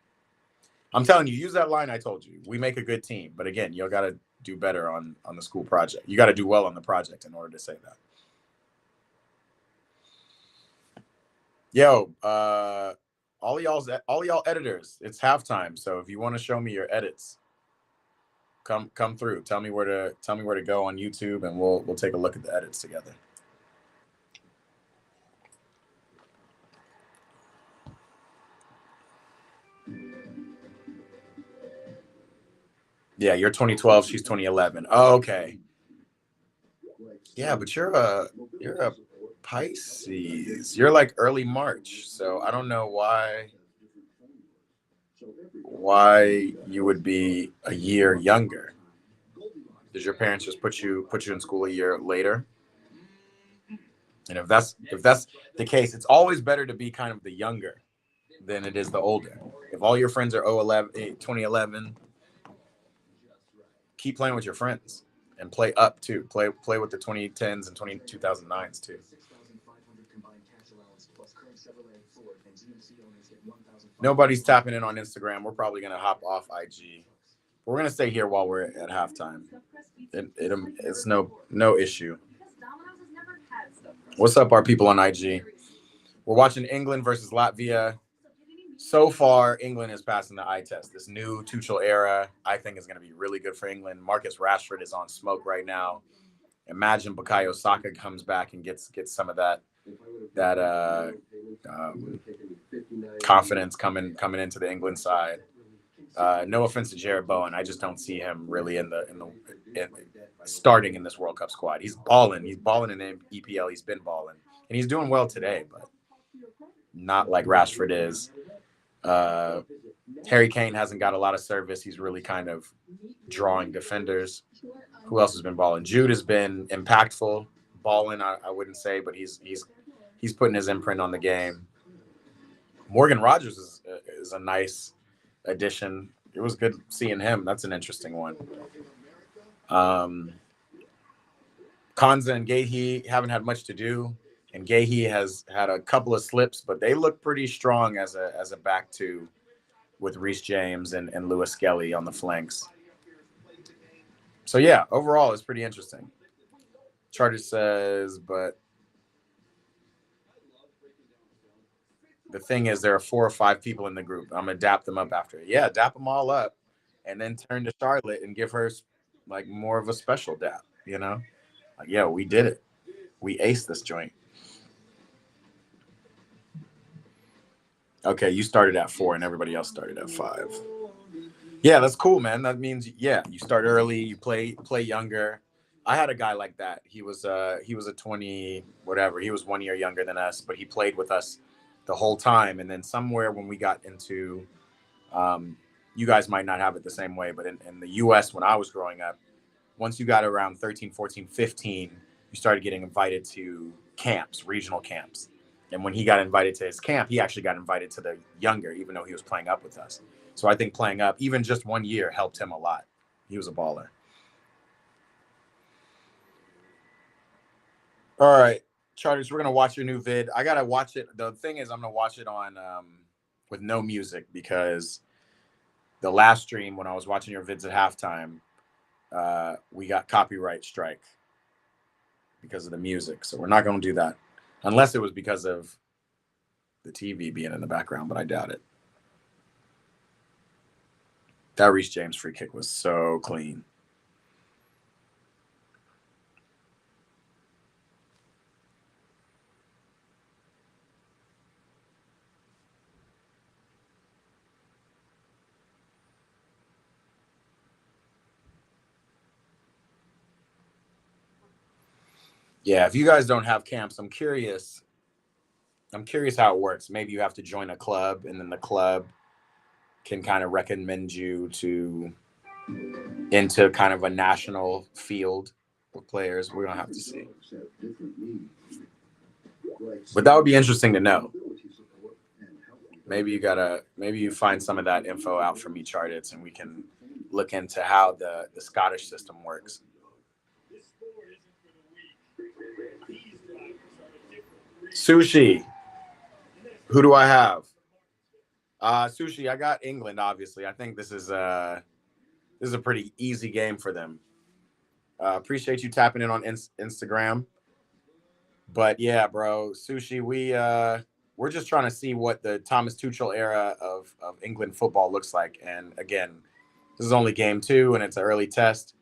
I'm telling you, use that line I told you. We make a good team, but again, you got to do better on the school project. You got to do well on the project in order to say that. Yo, all y'all editors, it's halftime. So if you want to show me your edits, come through. Tell me where to go on YouTube, and we'll take a look at the edits together. Yeah, you're 2012. She's 2011. Oh, okay. Yeah, but you're a Pisces. You're like early March, so I don't know why you would be a year younger. Did your parents just put you in school a year later? And if that's the case, it's always better to be kind of the younger than it is the older. If all your friends are 2011, keep playing with your friends and play up too. Play with the 2010s and 2009s too. Nobody's tapping in on Instagram. We're probably gonna hop off IG. We're gonna stay here while we're at halftime. It's no issue. What's up, our people on IG? We're watching England versus Latvia. So far, England is passing the eye test. This new Tuchel era, I think, is going to be really good for England. Marcus Rashford is on smoke right now. Imagine Bukayo Saka comes back and gets some of that confidence coming into the England side. No offense to Jared Bowen, I just don't see him really in starting in this World Cup squad. He's balling. He's balling in the EPL. He's been balling, and he's doing well today, but not like Rashford is. Harry Kane hasn't got a lot of service. He's really kind of drawing defenders. Who else has been balling? Jude has been impactful. Balling, I wouldn't say, but he's putting his imprint on the game. Morgan Rogers is a nice addition. It was good seeing him. That's an interesting one. Kanza and Gahey haven't had much to do, and Gahey has had a couple of slips, but they look pretty strong as a back two with Reece James and Lewis Skelly on the flanks. So yeah, overall it's pretty interesting. Charter says, but the thing is, there are 4 or 5 people in the group. I'm gonna dap them up after. Yeah, dap them all up, and then turn to Charlotte and give her like more of a special dap. You know, like, yeah, we did it. We aced this joint. Okay, you started at 4 and everybody else started at 5. Yeah, that's cool, man. That means, yeah, you start early, you play younger. I had a guy like that. He was a 20 whatever. He was 1 year younger than us, but he played with us the whole time. And then somewhere when we got into, you guys might not have it the same way, but in the US when I was growing up, once you got around 13, 14, 15, you started getting invited to camps, regional camps. And when he got invited to his camp, he actually got invited to the younger, even though he was playing up with us. So I think playing up, even just 1 year, helped him a lot. He was a baller. All right, Charters, we're going to watch your new vid. I got to watch it. The thing is, I'm going to watch it on with no music, because the last stream when I was watching your vids at halftime, we got copyright strike because of the music. So we're not going to do that. Unless it was because of the TV being in the background, but I doubt it. That Reece James free kick was so clean. Yeah, if you guys don't have camps, I'm curious how it works. Maybe you have to join a club, and then the club can kind of recommend you into kind of a national field of players. We're gonna have to see. But that would be interesting to know. Maybe you find some of that info out from each artist, and we can look into how the Scottish system works. Sushi. Who do I have? Sushi, I got England, obviously. I think this is a pretty easy game for them. Appreciate you tapping in on Instagram. But yeah, bro, Sushi, we're just trying to see what the Thomas Tuchel era of England football looks like. And again, this is only game 2, and it's an early test.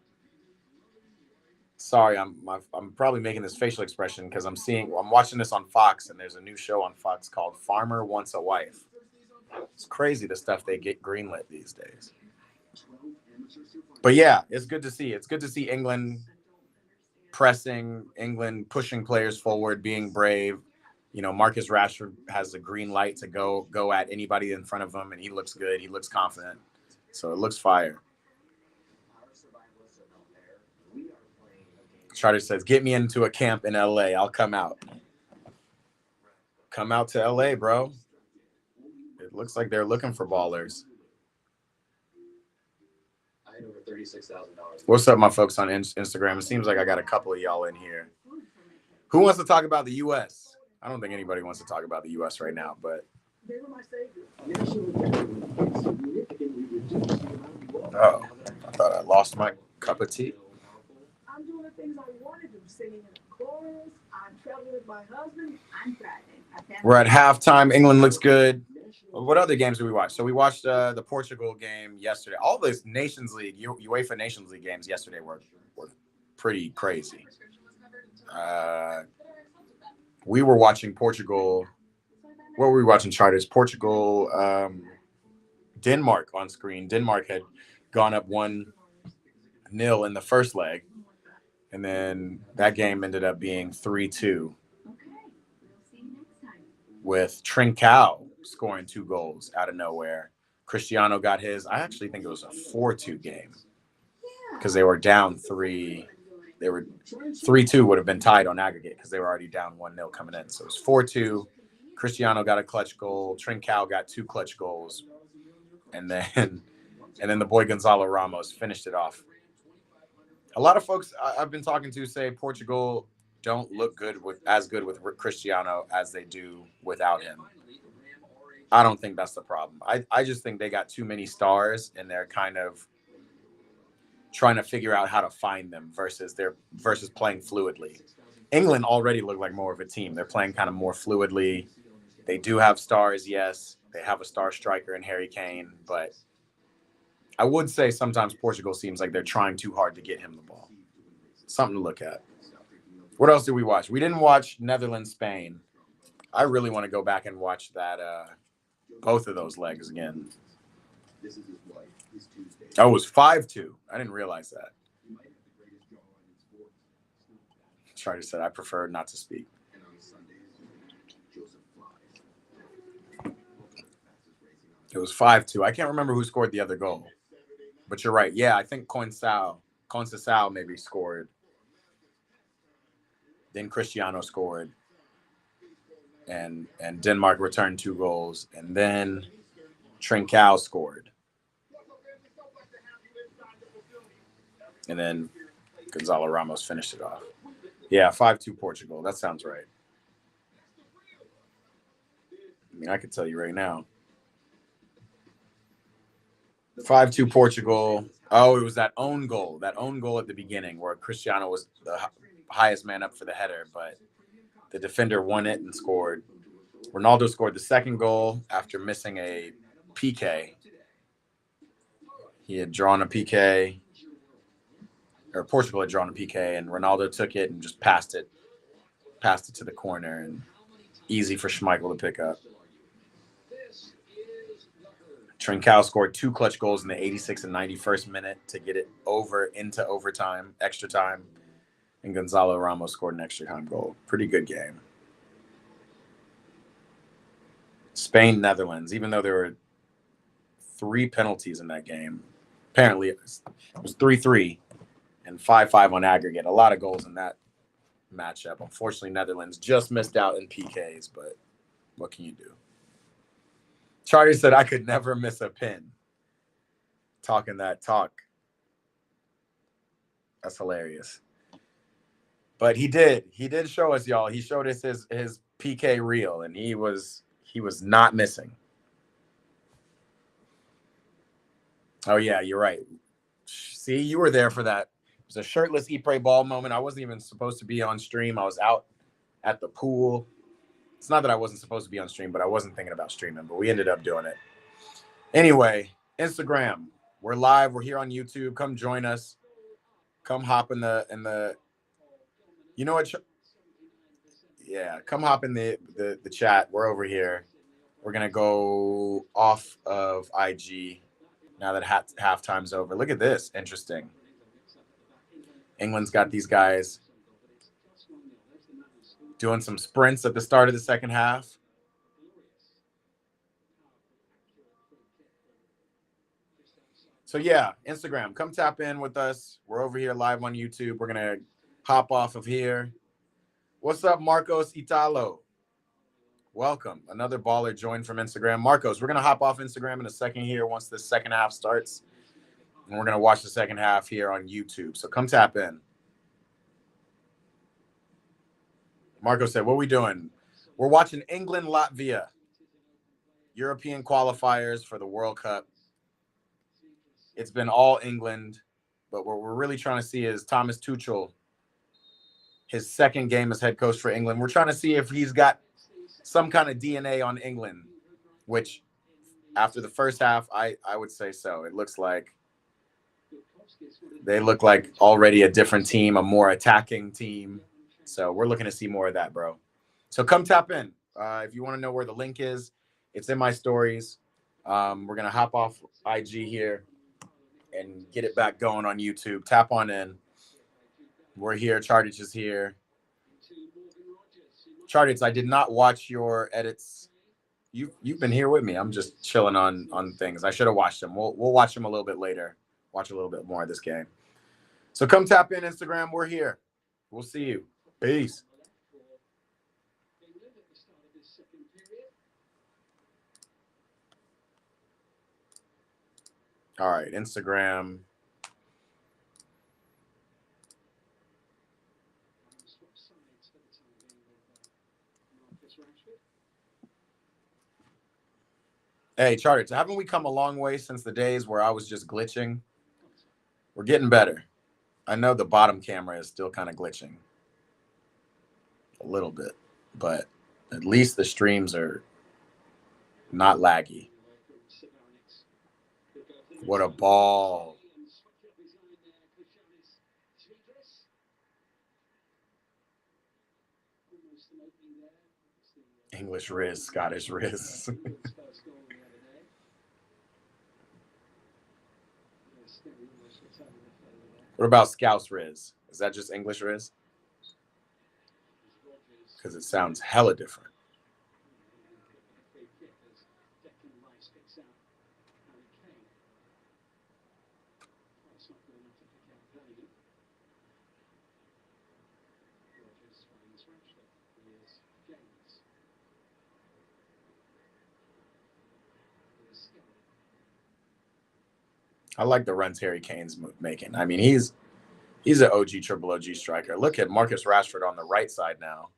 Sorry, I'm probably making this facial expression because I'm watching this on Fox, and there's a new show on Fox called Farmer Wants a Wife. It's crazy the stuff they get greenlit these days. But yeah, it's good to see. It's good to see England pressing, England pushing players forward, being brave. You know, Marcus Rashford has a green light to go at anybody in front of him, and he looks good. He looks confident. So it looks fire. Charter says, get me into a camp in LA. I'll come out. Come out to LA, bro. It looks like they're looking for ballers. I had over $36,000. What's up, my folks on Instagram? It seems like I got a couple of y'all in here. Who wants to talk about the U.S.? I don't think anybody wants to talk about the U.S. right now, but. Oh, I thought I lost my cup of tea. I'm doing the things I want to do, singing in the chorus. I'm traveling with my husband. I'm thriving. We're at halftime. England looks good. What other games did we watch? So we watched the Portugal game yesterday. All those Nations League, UEFA Nations League games yesterday were pretty crazy. We were watching Portugal. What were we watching, Charters? Portugal, Denmark on screen. Denmark had gone up 1-0 in the first leg. And then that game ended up being 3-2 with Trincao scoring 2 goals out of nowhere. Cristiano got his. I actually think it was a 4-2 game because they were down 3. They were 3-2 would have been tied on aggregate because they were already down 1-0 coming in. So it was 4-2. Cristiano got a clutch goal. Trincao got 2 clutch goals. And then the boy Gonzalo Ramos finished it off. A lot of folks I've been talking to say Portugal don't look good with Cristiano as they do without him. I don't think that's the problem. I just think they got too many stars and they're kind of trying to figure out how to find them versus playing fluidly. England already look like more of a team. They're playing kind of more fluidly. They do have stars, yes. They have a star striker in Harry Kane, but I would say sometimes Portugal seems like they're trying too hard to get him the ball. Something to look at. What else did we watch? We didn't watch Netherlands, Spain. I really want to go back and watch that both of those legs again. Oh, it was 5-2. I didn't realize that. Charlie said, I prefer not to speak. It was 5-2. I can't remember who scored the other goal. But you're right. Yeah, I think Conceição maybe scored. Then Cristiano scored. And Denmark returned 2 goals. And then Trincao scored. And then Gonzalo Ramos finished it off. Yeah, 5-2 Portugal. That sounds right. I mean, I could tell you right now. 5-2 Portugal. Oh, it was that own goal. That own goal at the beginning where Cristiano was the highest man up for the header, but the defender won it and scored. Ronaldo scored the second goal after missing a PK. He had drawn a PK, or Portugal had drawn a PK, and Ronaldo took it and just passed it to the corner, and easy for Schmeichel to pick up. Trincao scored 2 clutch goals in the 86th and 91st minute to get it over into overtime, extra time, and Gonzalo Ramos scored an extra time goal. Pretty good game. Spain, Netherlands, even though there were 3 penalties in that game, apparently it was 3-3 and 5-5 on aggregate. A lot of goals in that matchup. Unfortunately, Netherlands just missed out in PKs, but what can you do? Charlie said I could never miss a pin. Talking that talk. That's hilarious. But he did show us, y'all. He showed us his PK reel, and he was not missing. Oh yeah, you're right. See, you were there for that. It was a shirtless Eat Pray Ball moment. I wasn't even supposed to be on stream. I was out at the pool. It's not that I wasn't supposed to be on stream, but I wasn't thinking about streaming, but we ended up doing it. Anyway, Instagram. We're live. We're here on YouTube. Come join us. Come hop in the you know what? Yeah, come hop in the chat. We're over here. We're going to go off of IG now that halftime's over. Look at this. Interesting. England's got these guys doing some sprints at the start of the second half. So, yeah, Instagram. Come tap in with us. We're over here live on YouTube. We're going to hop off of here. What's up, Marcos Italo? Welcome. Another baller joined from Instagram. Marcos, we're going to hop off Instagram in a second here once the second half starts. And we're going to watch the second half here on YouTube. So come tap in. Marcos said, what are we doing? We're watching England, Latvia. European qualifiers for the World Cup. It's been all England. But what we're really trying to see is Thomas Tuchel, his second game as head coach for England. We're trying to see if he's got some kind of DNA on England, which after the first half, I would say so. It looks like they look like already a different team, a more attacking team. So we're looking to see more of that, bro. So come tap in. If you want to know where the link is, it's in my stories. We're going to hop off IG here and get it back going on YouTube. Tap on in. We're here. Chartage is here. Chartage, I did not watch your edits. You've been here with me. I'm just chilling on things. I should have watched them. We'll watch them a little bit later. Watch a little bit more of this game. So come tap in Instagram. We're here. We'll see you. Peace. All right, Instagram. sides for the time being with Marcus Rashford. Hey, Charters, haven't we come a long way since the days where I was just glitching? We're getting better. I know the bottom camera is still kind of glitching a little bit, but at least the streams are not laggy. What a ball. English Riz, Scottish Riz. What about Scouse Riz? Is that just English Riz? Because it sounds hella different. I like the runs Harry Kane's making. I mean, he's an OG, triple OG striker. Look at Marcus Rashford on the right side now.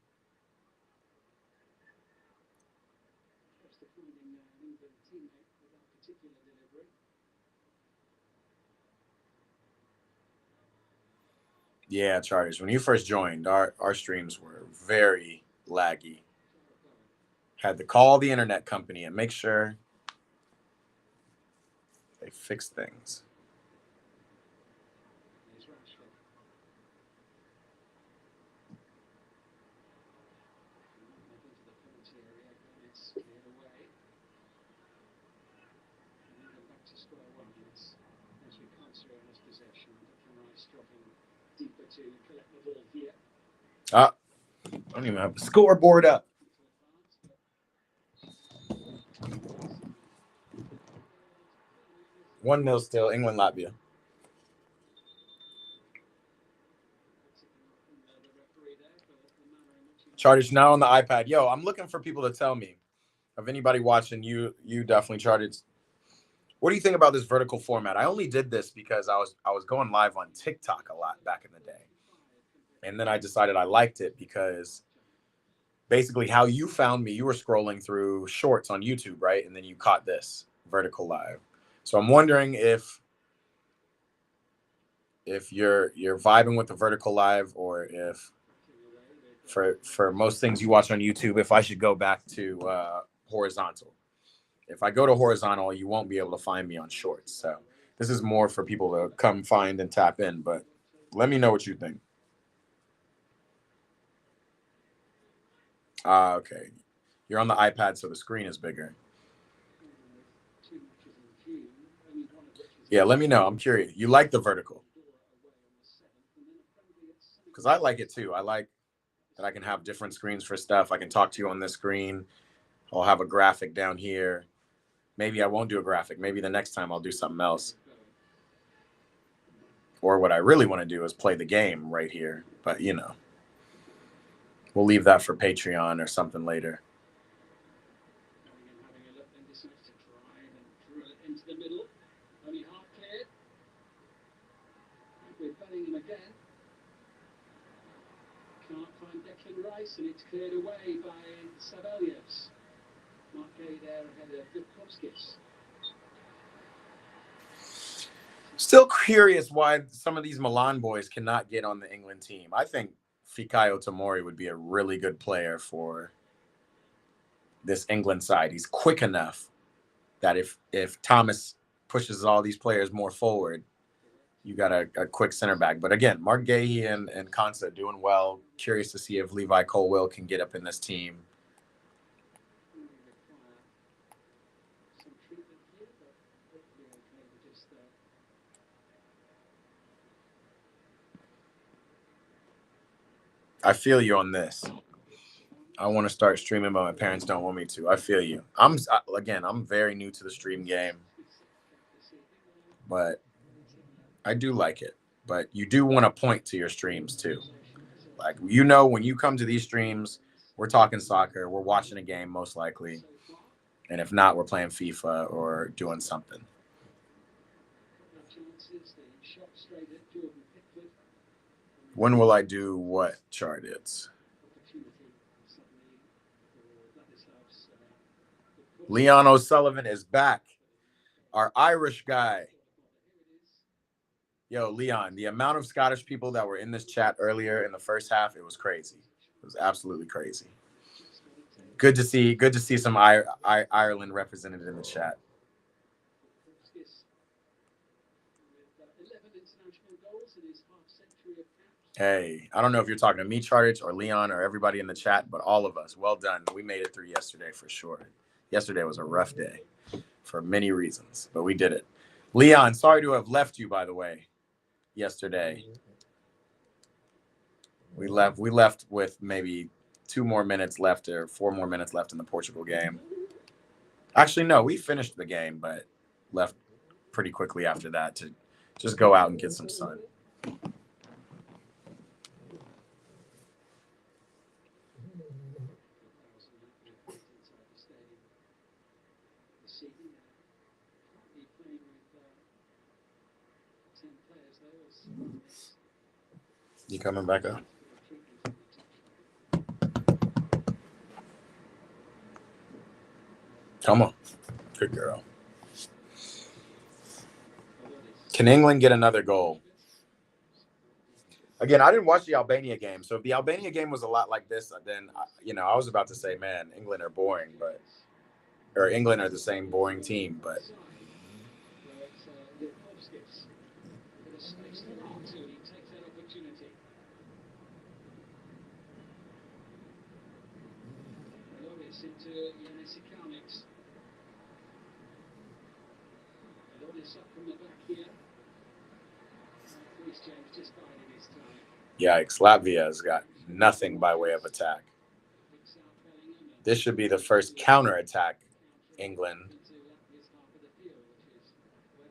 Yeah, Charters. When you first joined, our streams were very laggy. Had to call the internet company and make sure they fix things. I don't even have the scoreboard up. 1-0 still, England, Latvia. Charters now on the iPad. Yo, I'm looking for people to tell me, of anybody watching, you definitely Charters. What do you think about this vertical format? I only did this because I was going live on TikTok a lot back in the day. And then I decided I liked it because basically how you found me, you were scrolling through shorts on YouTube, right? And then you caught this vertical live. So I'm wondering if you're vibing with the vertical live, or if for most things you watch on YouTube, if I should go back to horizontal. If I go to horizontal, you won't be able to find me on shorts. So this is more for people to come find and tap in, but let me know what you think. Okay. You're on the iPad, so the screen is bigger. Yeah, let me know. I'm curious. You like the vertical? Because I like it too. I like that I can have different screens for stuff. I can talk to you on this screen. I'll have a graphic down here. Maybe I won't do a graphic. Maybe the next time I'll do something else. Or what I really want to do is play the game right here. But, you know, we'll leave that for Patreon or something later. Can't find Declan Rice, and it's cleared away by Sabelius. Mark Gay there ahead of Dubkovskis. Still curious why some of these Milan boys cannot get on the England team. I think Fikayo Tomori would be a really good player for this England side. He's quick enough that if Thomas pushes all these players more forward, you got a quick center back. But again, Mark Gahey and Konsa doing well. Curious to see if Levi Colwill can get up in this team. I feel you on this. I want to start streaming, but my parents don't want me to. I feel you. I'm very new to the stream game, but I do like it. But you do want to point to your streams too. Like, you know, when you come to these streams, we're talking soccer, we're watching a game most likely. And if not, we're playing FIFA or doing something. When will I do what chart it's? Leon O'Sullivan is back. Our Irish guy. Yo, Leon, the amount of Scottish people that were in this chat earlier in the first half, it was crazy. It was absolutely crazy. Good to see some Ireland represented in the chat. Hey, I don't know if you're talking to me, Chartich, or Leon, or everybody in the chat, but all of us, well done. We made it through yesterday for sure. Yesterday was a rough day for many reasons, but we did it. Leon, sorry to have left you, by the way, yesterday. We left with maybe 2 more minutes left or 4 more minutes left in the Portugal game. Actually, no, we finished the game, but left pretty quickly after that to just go out and get some sun. You coming back up? Come on. Good girl. Can England get another goal? Again, I didn't watch the Albania game. So if the Albania game was a lot like this, then, I was about to say, man, England are boring, or England are the same boring team, but. Yikes, Latvia's got nothing by way of attack. This should be the first counter-attack, England.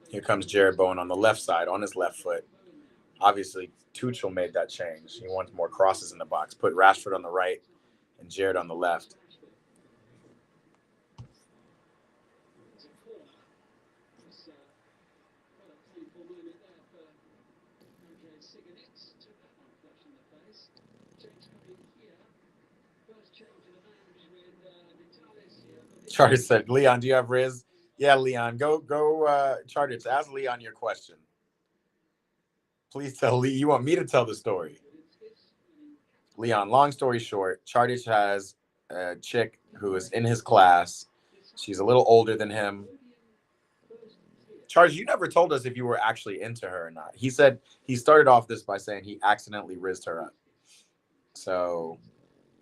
Here comes Jared Bowen on the left side, on his left foot. Obviously, Tuchel made that change. He wants more crosses in the box. Put Rashford on the right and Jared on the left. Charter said, Leon, do you have Riz? Yeah, Leon, go Charter, ask Leon your question. Please tell Lee. You want me to tell the story? Leon, long story short, Chartich has a chick who is in his class. She's a little older than him. Charge, you never told us if you were actually into her or not. He said he started off this by saying he accidentally rizzed her up. So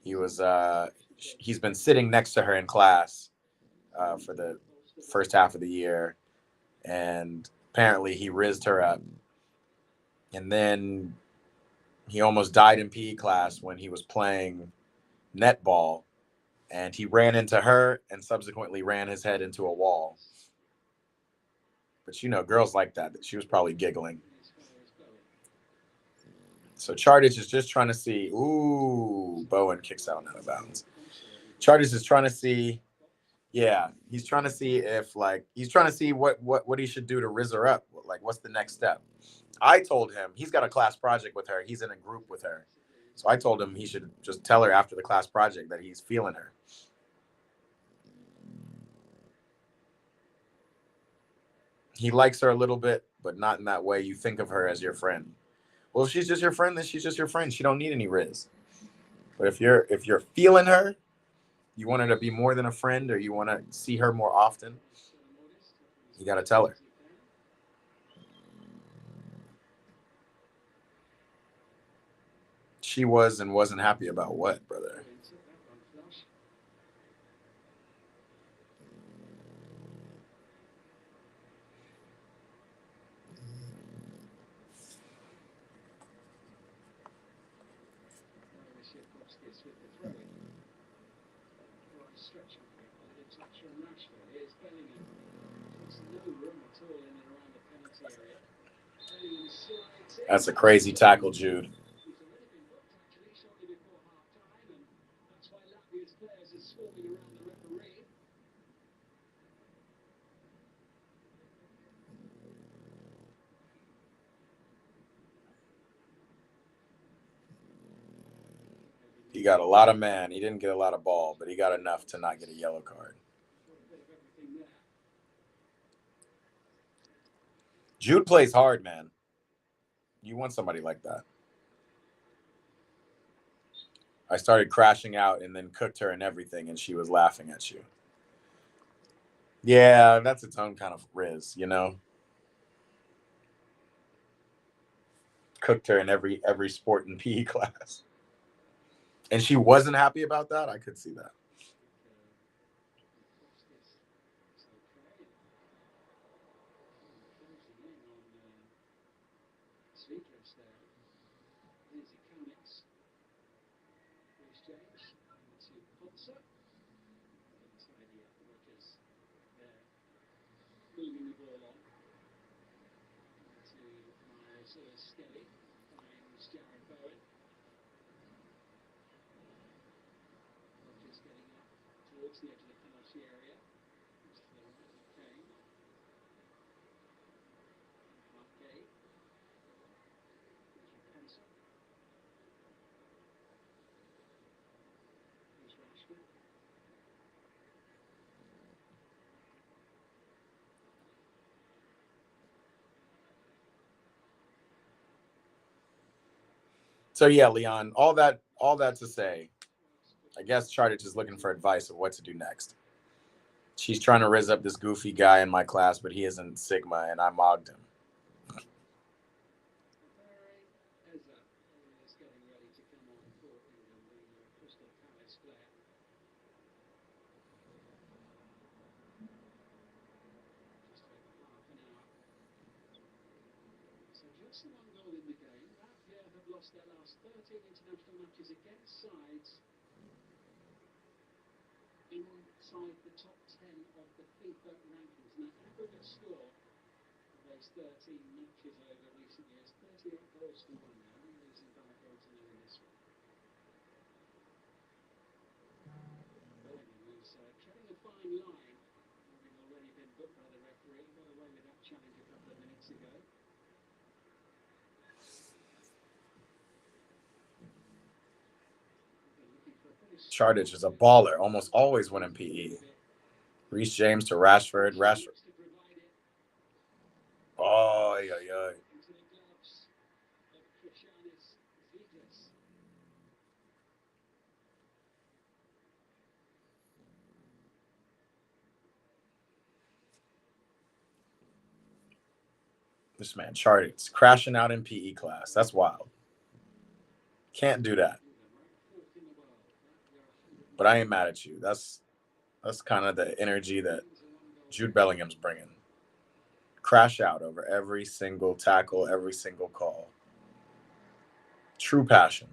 he's been sitting next to her in class for the first half of the year, and apparently he rizzed her up. And then he almost died in PE class when he was playing netball, and he ran into her and subsequently ran his head into a wall. But girls like that. She was probably giggling. So Chartich is just trying to see. Ooh, Bowen kicks out out of bounds. Chartich is trying to see. Yeah, he's trying to see if he's trying to see what he should do to rizz her up. What's the next step? I told him he's got a class project with her. He's in a group with her. So I told him he should just tell her after the class project that he's feeling her. He likes her a little bit, but not in that way you think of her as your friend. Well, if she's just your friend, then she's just your friend. She don't need any riz. But if you're feeling her, you want her to be more than a friend, or you want to see her more often, you got to tell her. She was and wasn't happy about what, brother? That's a crazy tackle, Jude. got a lot of man. He didn't get a lot of ball, but he got enough to not get a yellow card. Jude plays hard, man. You want somebody like that. I started crashing out and then cooked her and everything, and she was laughing at you. Yeah, that's its own kind of riz, you know? Cooked her in every sport in PE class. And she wasn't happy about that? I could see that. Speakers there. Here's the Comics. Reece James to Ponsa. Tidy up Rogers there. Moving the ball on. To Miles Skelly. Finds Jared Bowen. Rogers getting up towards the edge of the penalty area. To the right of Kane. Marquet. Pensa. Here's Rashford. So yeah, Leon, all that to say, I guess Chartich is looking for advice of what to do next. She's trying to riz up this goofy guy in my class, but he isn't Sigma, and I mogged him. Eza is getting ready to come on for England, the Crystal Palace player. Just over half an hour. So just the one goal in the game. Latvia have lost their last 13 international matches against sides inside the top 10 of the FIFA rankings. And their aggregate score of those 13 matches over recent years, 38 goals to 1 now, only losing by a goal to nil in this one. Bellingham was treading a fine line, having already been booked by the referee. Got away with that challenge a couple of minutes ago. Chartich is a baller, almost always winning PE. Reece James to Rashford. Oh, yeah, yeah. This man, Chartich, crashing out in PE class. That's wild. Can't do that. But I ain't mad at you. That's kind of the energy that Jude Bellingham's bringing. Crash out over every single tackle, every single call. True passion.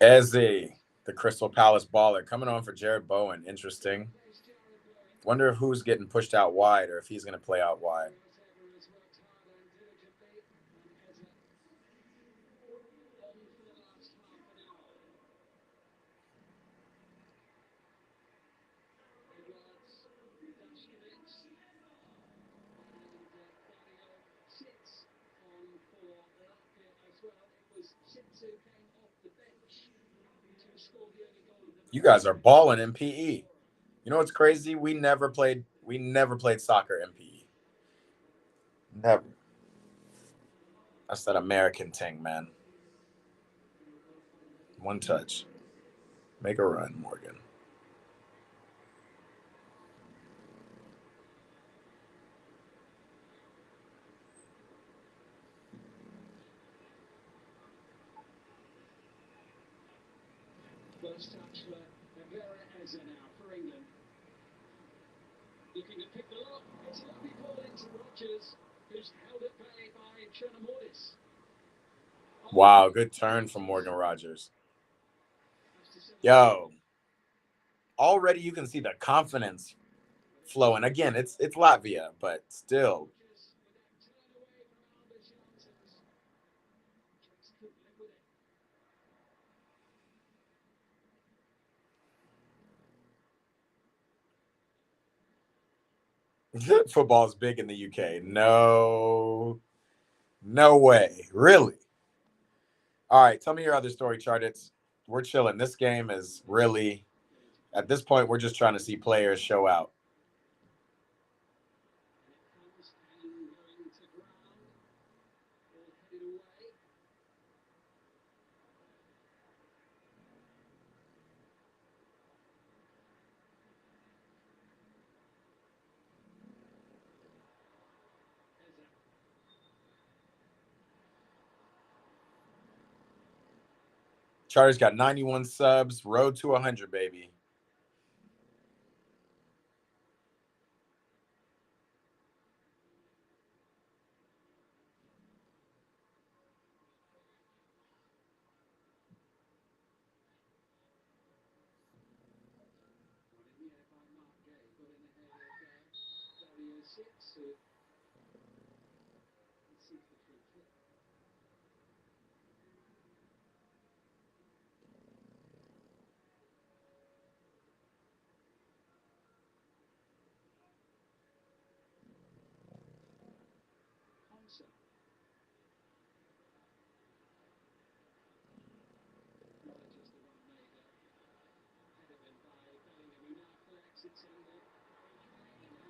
Eze, the Crystal Palace baller, coming on for Jared Bowen. Interesting. Wonder who's getting pushed out wide or if he's going to play out wide. You guys are balling in PE. You know what's crazy? We never played soccer in PE. Never. That's that American thing, man. One touch. Make a run, Morgan. First touch for Eza now for England. Looking Rogers, who's held at bay by Chernomordis. Wow, good turn from Morgan Rogers. Yo, already you can see the confidence flowing. Again, it's Latvia, but still. Football's big in the UK. No way. Really? All right, tell me your other story, Chartits. We're chilling. This game is really, at this point, we're just trying to see players show out. Charters got 91 subs. Road to 100, baby.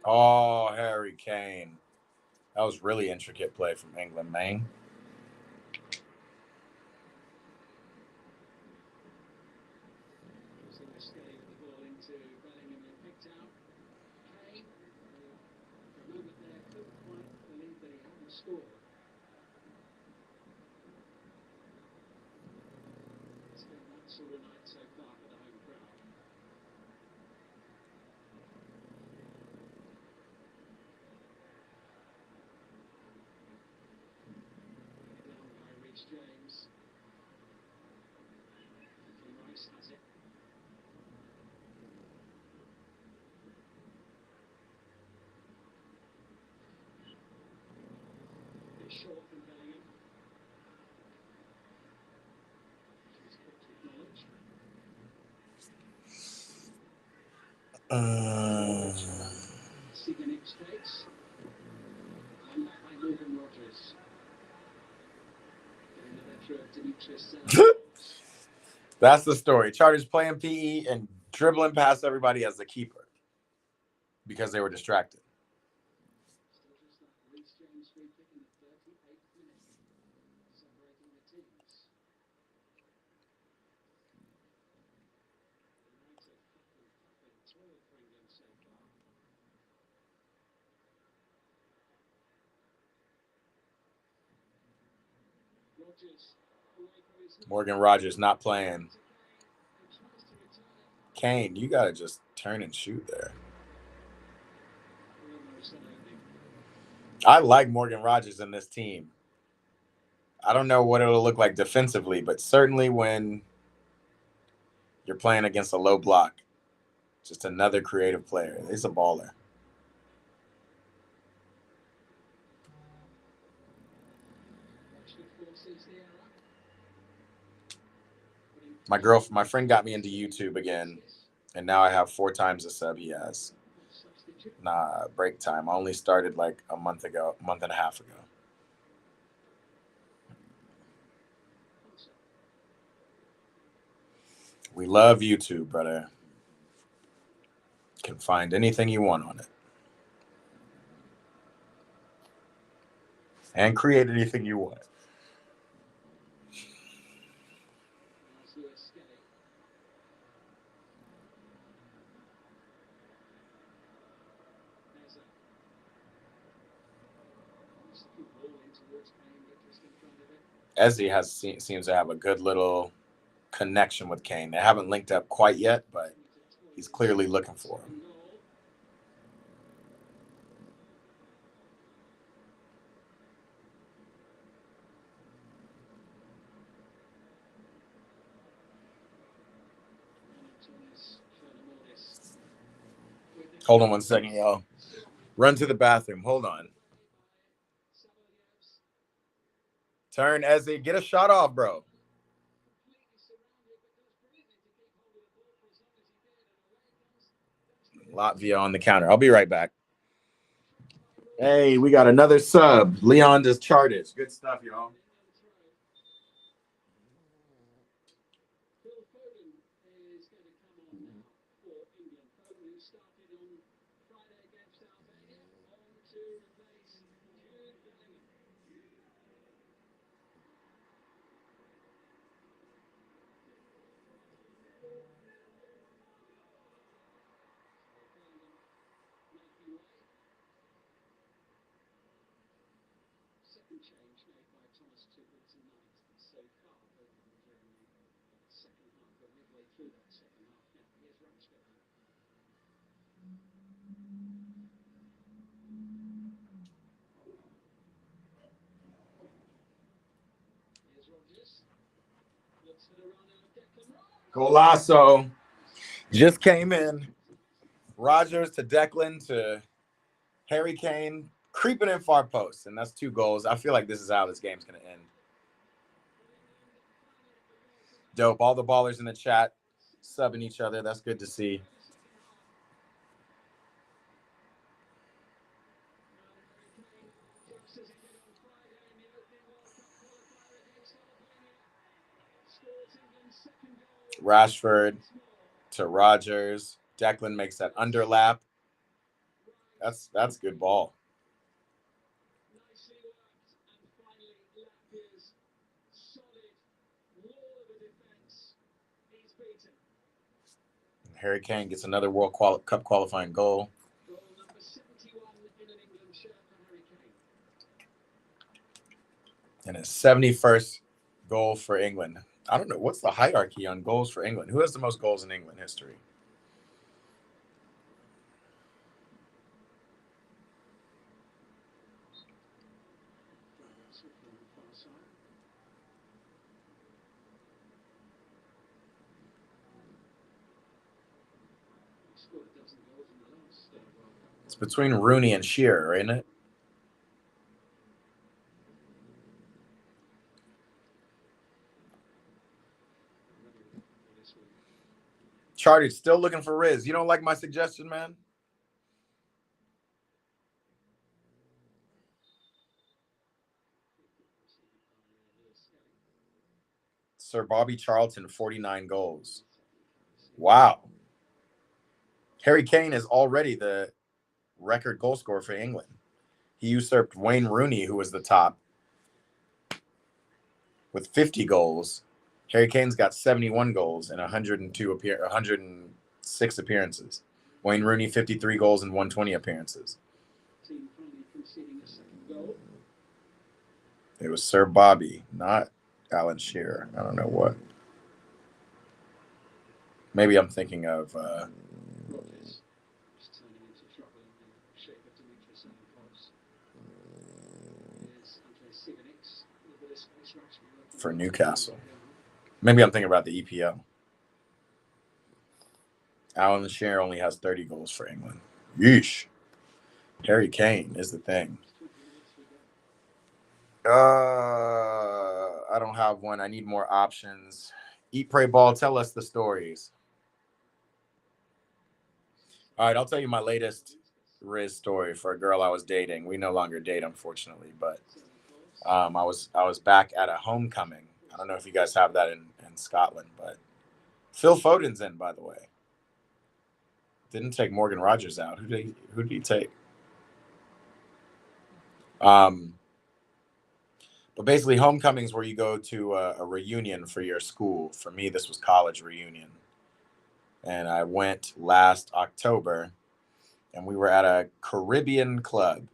Oh, Harry Kane. That was really intricate play from England, man. Reece James. Rice has it. It's short from Bellingham. It's quick to acknowledge. Siganik States. And by Morgan Rogers. Getting the better of Demetrius. That's the story. Charters playing PE and dribbling past everybody as the keeper because they were distracted. Still just like Reece James free kick in the 38th minute. Separating the teams. United fucking toil for England so far. Rogers away from his Morgan Rogers not playing. Kane, you got to just turn and shoot there. I like Morgan Rogers in this team. I don't know what it'll look like defensively, but certainly when you're playing against a low block, just another creative player. He's a baller. My friend got me into YouTube again, and now I have 4 times the sub he has. Nah, break time. I only started like a month and a half ago. We love YouTube, brother. Can find anything you want on it. And create anything you want. Ezzy seems to have a good little connection with Kane. They haven't linked up quite yet, but he's clearly looking for him. Hold on 1 second, y'all. Run to the bathroom. Hold on. Turn, Ezzy. Get a shot off, bro. Latvia on the counter. I'll be right back. Hey, we got another sub. Leon does charted. Good stuff, y'all. Change made by Thomas Tuchel tonight. So far, during the second half, or midway through that second half. Now, here's Ramsdale. Here's Rodgers. Looks for the run of Declan Rice. Golasso just came in. Rodgers to Declan to Harry Kane, creeping in far post, and that's 2 goals. I feel like this is how this game's going to end. Dope. All the ballers in the chat subbing each other. That's good to see. Rashford to Rodgers. Declan makes that underlap. That's good ball. Harry Kane gets another World Cup qualifying goal. Goal number 71 in an England shirt for Harry Kane. And his 71st goal for England. I don't know. What's the hierarchy on goals for England? Who has the most goals in England history? It's between Rooney and Shearer, isn't it? Charted still looking for Riz. You don't like my suggestion, man? Sir Bobby Charlton, 49 goals. Wow. Harry Kane is already the record goal scorer for England. He usurped Wayne Rooney, who was the top, with 50 goals. Harry Kane's got 71 goals and 106 appearances. Wayne Rooney, 53 goals and 120 appearances. Team finally conceding a second goal. It was Sir Bobby, not Alan Shearer. I don't know what. Maybe I'm thinking of Rodgers just turning into trouble in the shape of Demetrius Close. Here's Andre Siganix. Look at this space Rashford for Newcastle. Maybe I'm thinking about the EPL. Alan Shearer only has 30 goals for England. Yeesh. Harry Kane is the thing. I don't have one. I need more options. Eat, Pray, Ball, tell us the stories. All right, I'll tell you my latest Riz story for a girl I was dating. We no longer date, unfortunately, but I was back at a homecoming. I don't know if you guys have that in Scotland, but Phil Foden's in, by the way. Didn't take Morgan Rogers out. Who did he take? But basically, homecomings where you go to a reunion for your school. For me, this was college reunion. And I went last October, and we were at a Caribbean club.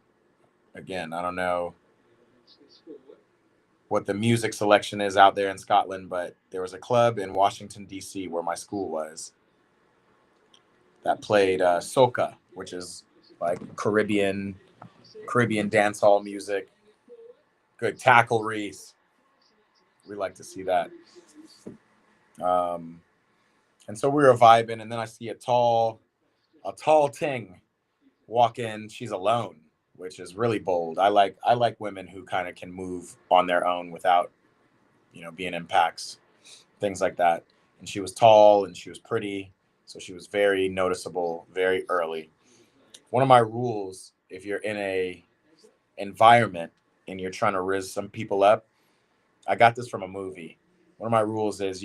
Again, I don't know what the music selection is out there in Scotland, but there was a club in Washington, D.C., where my school was, that played soca, which is like Caribbean dance hall music. Good tackle, Reece. We like to see that. And so we were vibing, and then I see a tall, a tall ting walk in. She's alone, which is really bold. I like women who kind of can move on their own without, being in packs, things like that. And she was tall and she was pretty, so she was very noticeable very early. One of my rules, if you're in a environment and you're trying to riz some people up, I got this from a movie. One of my rules is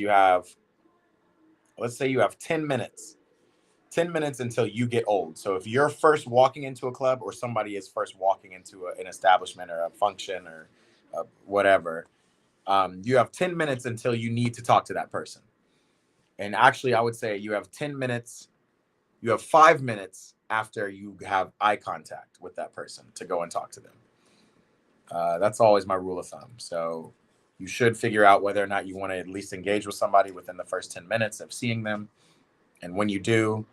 let's say you have 10 minutes 10 minutes until you get old. So if you're first walking into a club or somebody is first walking into an establishment or a function or whatever, you have 10 minutes until you need to talk to that person. And actually, I would say you have 10 minutes, you have 5 minutes after you have eye contact with that person to go and talk to them. That's always my rule of thumb. So you should figure out whether or not you want to at least engage with somebody within the first 10 minutes of seeing them. And when you do,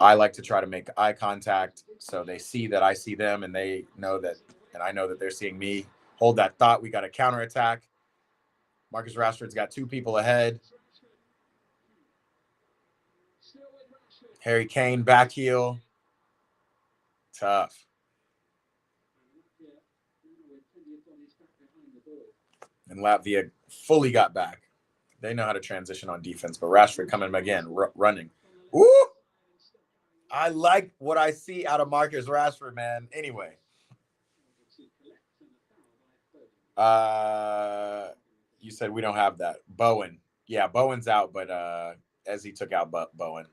I like to try to make eye contact so they see that I see them and they know that, and I know that they're seeing me. Hold that thought. We got a counterattack. Marcus Rashford's got 2 people ahead. Harry Kane back heel. Tough. And Latvia fully got back. They know how to transition on defense, but Rashford coming again, running. Ooh! I like what I see out of Marcus Rashford, man. Anyway. You said we don't have that. Bowen. Yeah, Bowen's out, but Ezzy took out Bowen.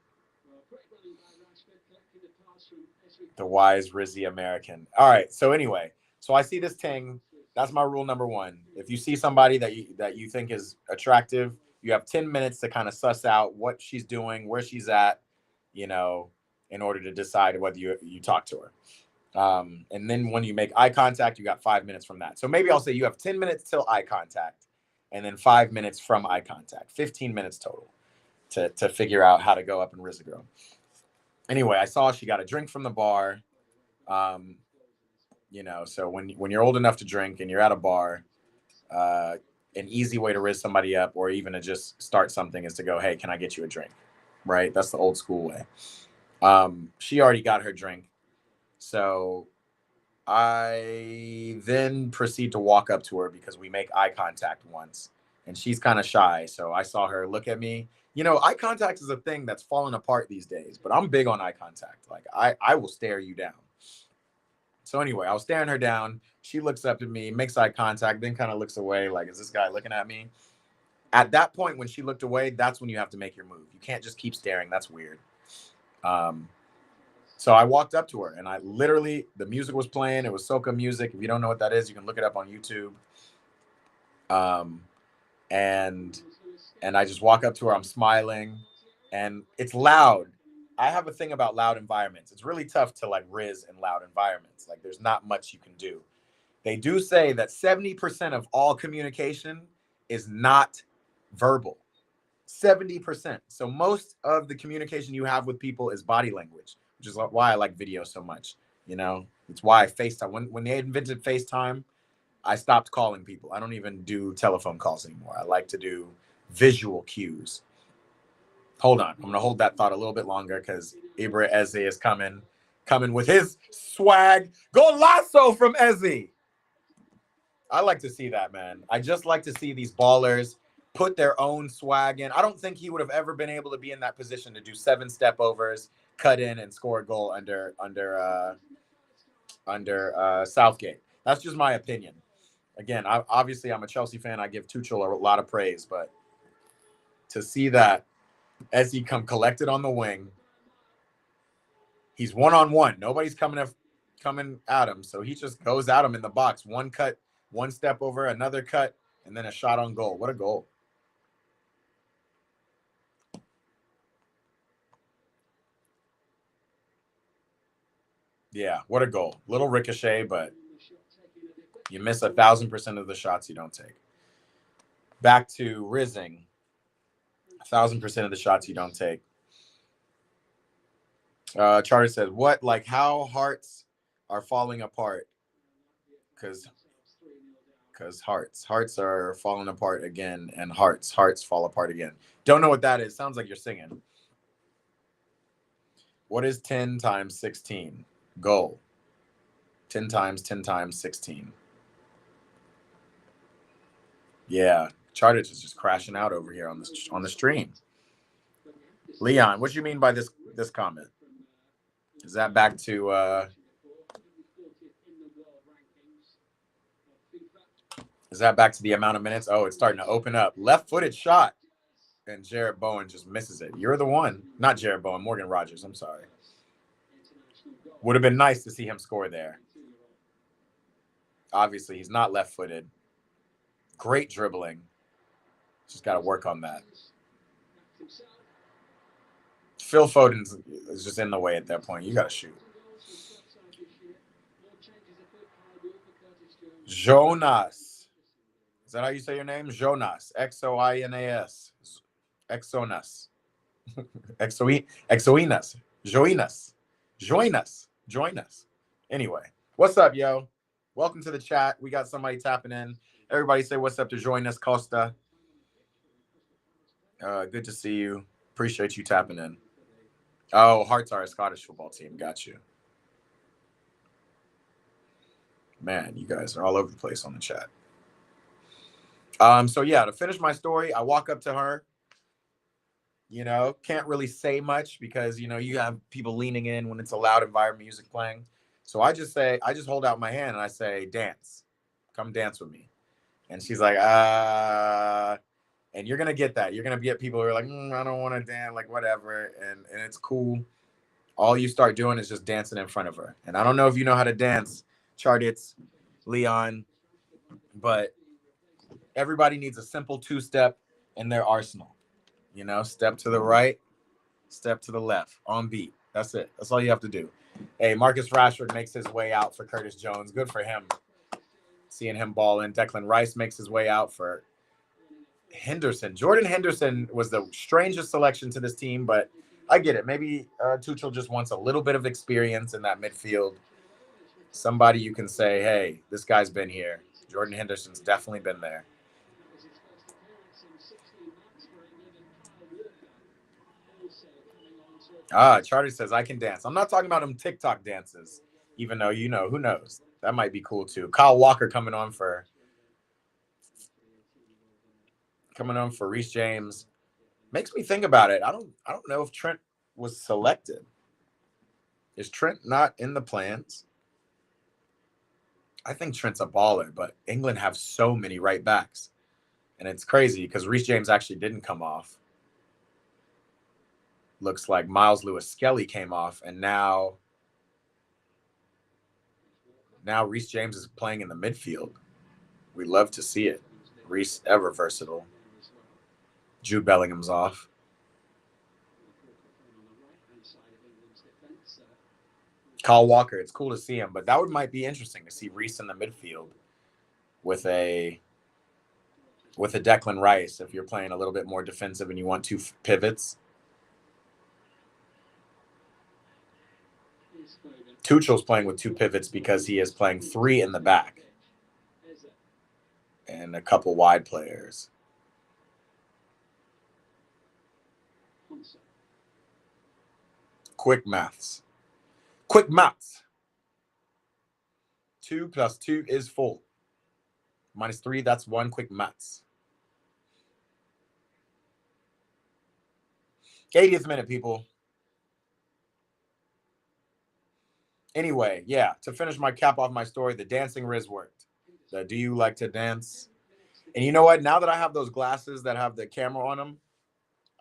The wise Rizzy American. All right. So anyway, so I see this ting. That's my rule number 1. If you see somebody that you think is attractive, you have 10 minutes to kind of suss out what she's doing, where she's at, in order to decide whether you talk to her. And then when you make eye contact, you got 5 minutes from that. So maybe I'll say you have 10 minutes till eye contact and then 5 minutes from eye contact, 15 minutes total to figure out how to go up and riz a girl. Anyway, I saw she got a drink from the bar. So when you're old enough to drink and you're at a bar, an easy way to riz somebody up or even to just start something is to go, hey, can I get you a drink? Right? That's the old school way. She already got her drink. So I then proceed to walk up to her because we make eye contact once and she's kind of shy. So I saw her look at me. Eye contact is a thing that's falling apart these days, but I'm big on eye contact. Like I will stare you down. So anyway, I was staring her down. She looks up at me, makes eye contact, then kind of looks away. Like, is this guy looking at me? At that point, when she looked away, that's when you have to make your move. You can't just keep staring. That's weird. So I walked up to her and I literally, the music was playing. It was soca music. If you don't know what that is, you can look it up on YouTube. And I just walk up to her. I'm smiling and it's loud. I have a thing about loud environments. It's really tough to like riz in loud environments. Like there's not much you can do. They do say that 70% of all communication is not verbal. 70%. So most of the communication you have with people is body language, which is why I like video so much. It's why I FaceTime. When they invented FaceTime, I stopped calling people. I don't even do telephone calls anymore. I like to do visual cues. Hold on. I'm going to hold that thought a little bit longer because Ibra Eze is coming with his swag. Go lasso from Eze. I like to see that, man. I just like to see these ballers put their own swag in. I don't think he would have ever been able to be in that position to do 7 step overs, cut in, and score a goal under Southgate. That's just my opinion. Again, obviously I'm a Chelsea fan. I give Tuchel a lot of praise, but to see that as he come collected on the wing, he's one-on-one. Nobody's coming at him, so he just goes at him in the box. One cut, one step over, another cut, and then a shot on goal. What a goal. Yeah, what a goal. Little ricochet, but you miss 1,000% of the shots you don't take. Back to rizzing. 1,000% of the shots you don't take. Charter says, what, like how hearts are falling apart? Because hearts are falling apart again, and hearts fall apart again. Don't know what that is. Sounds like you're singing. What is 10 times 16? Goal. 10 times 16. Yeah, Chartage is just crashing out over here on the stream. Leon, what do you mean by this comment? Is that back to is that back to the amount of minutes? Oh, it's starting to open up. Left-footed shot. And Jared Bowen just misses it. You're the one. Not Jared Bowen, Morgan Rogers. I'm sorry. Would have been nice to see him score there. Obviously, he's not left-footed. Great dribbling. Just got to work on that. Phil Foden is just in the way at that point. You got to shoot. Jonas. Is that how you say your name? Jonas. Xoinas. Exonas. Exoinas. Joinas. Join us. Anyway, what's up, yo? Welcome to the chat. We got somebody tapping in. Everybody say what's up to join us, Costa. Good to see you. Appreciate you tapping in. Oh, Hearts are a Scottish football team. Got you. Man, you guys are all over the place on the chat. So yeah, to finish my story, I walk up to her. You know, can't really say much because, you know, you have people leaning in when it's a loud environment, music playing. So I just hold out my hand and I say, dance. Come dance with me. And she's like, and you're going to get that. You're going to get people who are like, I don't want to dance, like whatever. And it's cool. All you start doing is just dancing in front of her. And I don't know if you know how to dance, Chardits, Leon, but everybody needs a simple two-step in their arsenal. You know, step to the right, step to the left, on beat. That's it. That's all you have to do. Hey, Marcus Rashford makes his way out for Curtis Jones. Good for him. Seeing him ball in. Declan Rice makes his way out for Henderson. Jordan Henderson was the strangest selection to this team, but I get it. Maybe Tuchel just wants a little bit of experience in that midfield. Somebody you can say, hey, this guy's been here. Jordan Henderson's definitely been there. Charlie says, I can dance. I'm not talking about them TikTok dances, even though, you know, who knows? That might be cool, too. Kyle Walker coming on for Reece James. Makes me think about it. I don't know if Trent was selected. Is Trent not in the plans? I think Trent's a baller, but England have so many right backs. And it's crazy because Reece James actually didn't come off. Looks like Miles Lewis-Skelly came off, and now Reece James is playing in the midfield. We love to see it. Reece, ever versatile. Jude Bellingham's off. Kyle Walker, it's cool to see him, but that might be interesting to see Reece in the midfield with a Declan Rice if you're playing a little bit more defensive and you want two pivots. Tuchel's playing with two pivots because he is playing three in the back and a couple wide players. Quick maths. 2 + 2 is 4. -3, that's 1. Quick maths. 80th minute, people. Anyway, yeah, to finish my cap off my story, the dancing Riz worked. The do you like to dance? And you know what? Now that I have those glasses that have the camera on them,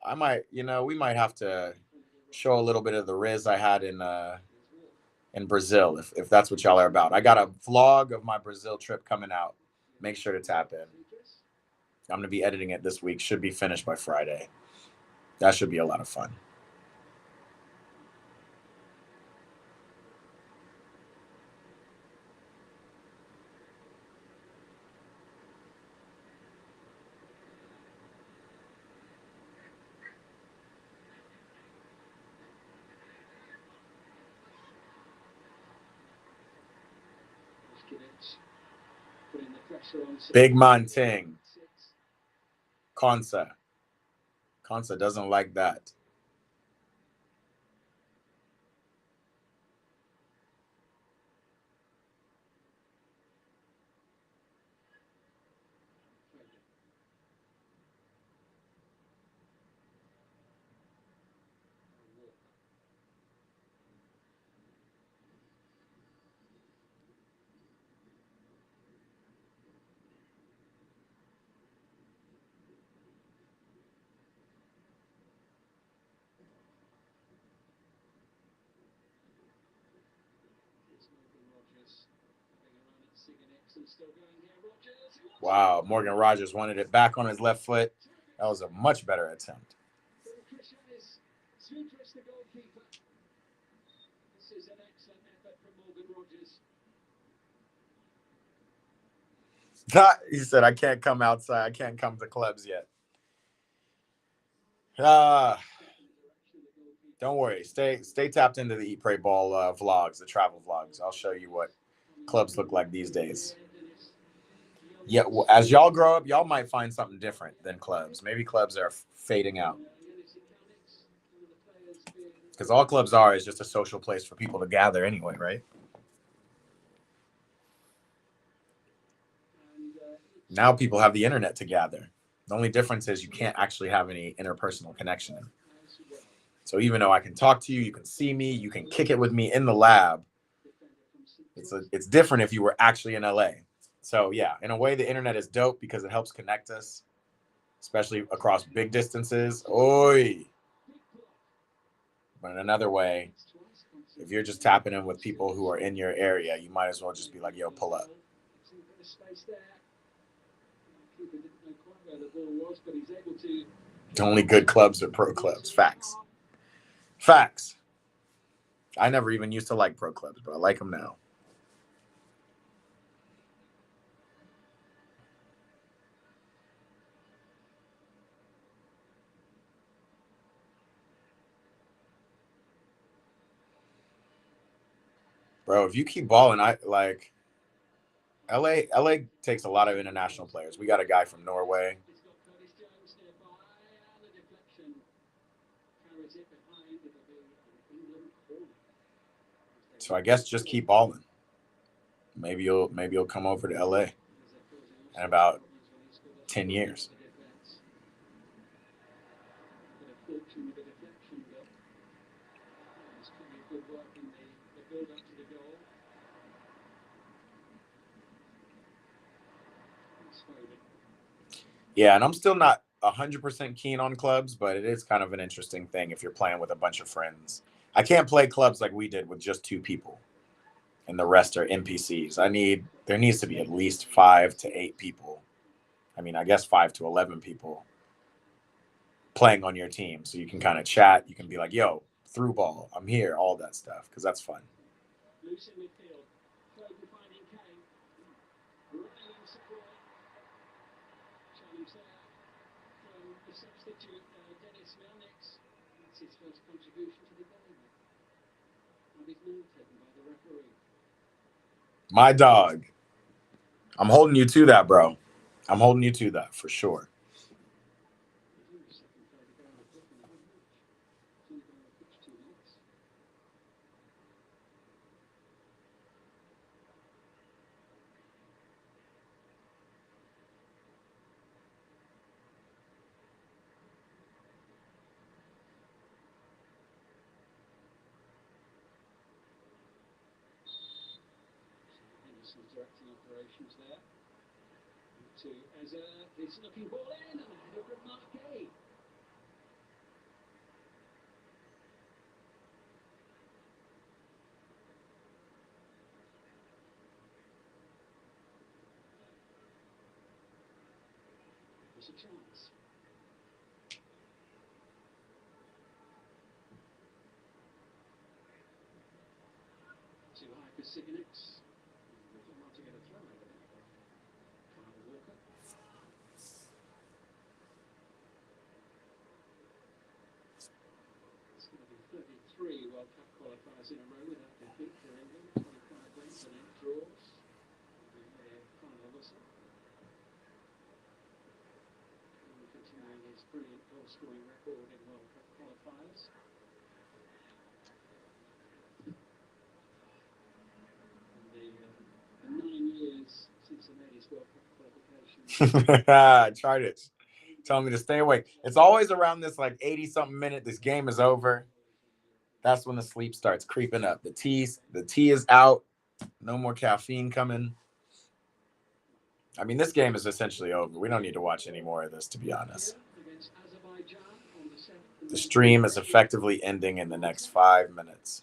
I might, we might have to show a little bit of the Riz I had in Brazil, if that's what y'all are about. I got a vlog of my Brazil trip coming out. Make sure to tap in. I'm going to be editing it this week. Should be finished by Friday. That should be a lot of fun. Big man ting. Konsa doesn't like that. Wow, Morgan Rogers wanted it back on his left foot. That was a much better attempt. This is an excellent effort from Morgan Rogers. He said, I can't come outside. I can't come to clubs yet. Don't worry. Stay tapped into the Eat, Pray, Ball vlogs, the travel vlogs. I'll show you what clubs look like these days. Yeah, well, as y'all grow up, y'all might find something different than clubs. Maybe clubs are fading out. Because all clubs are is just a social place for people to gather anyway, right? Now people have the internet to gather. The only difference is you can't actually have any interpersonal connection. So even though I can talk to you, you can see me, you can kick it with me in the lab, it's different if you were actually in LA. So yeah, in a way, the internet is dope because it helps connect us, especially across big distances. Oi! But in another way, if you're just tapping in with people who are in your area, you might as well just be like, yo, pull up. The only good clubs are pro clubs. Facts. Facts. I never even used to like pro clubs, but I like them now. Bro, if you keep balling, LA takes a lot of international players. We got a guy from Norway. So I guess just keep balling. Maybe you'll come over to LA in about 10 years. Yeah, and I'm still not 100% keen on clubs, but it is kind of an interesting thing if you're playing with a bunch of friends. I can't play clubs like we did with just 2 people, and the rest are NPCs. There needs to be at least 5 to 8 people. I mean, I guess 5 to 11 people playing on your team, so you can kind of chat. You can be like, "Yo, through ball, I'm here," all that stuff, because that's fun. My dog. I'm holding you to that, bro. I'm holding you to that for sure. Directing operations there. To Ezra, it's looking ball in and ahead of Marquet. There's a chance. Too high for Signix. Not to get a throw over there. Walker. It's going to be 33 World Cup qualifiers in a row without defeat for England. 25 wins and 8 draws. Final whistle. Continuing his brilliant goal-scoring record in World Cup qualifiers. And the 9 years since he made his World Cup qualification. Tried it. Telling me to stay awake. It's always around this like 80-something minute. This game is over. That's when the sleep starts creeping up. The tea is out. No more caffeine coming. I mean, this game is essentially over. We don't need to watch any more of this, to be honest. The stream is effectively ending in the next 5 minutes.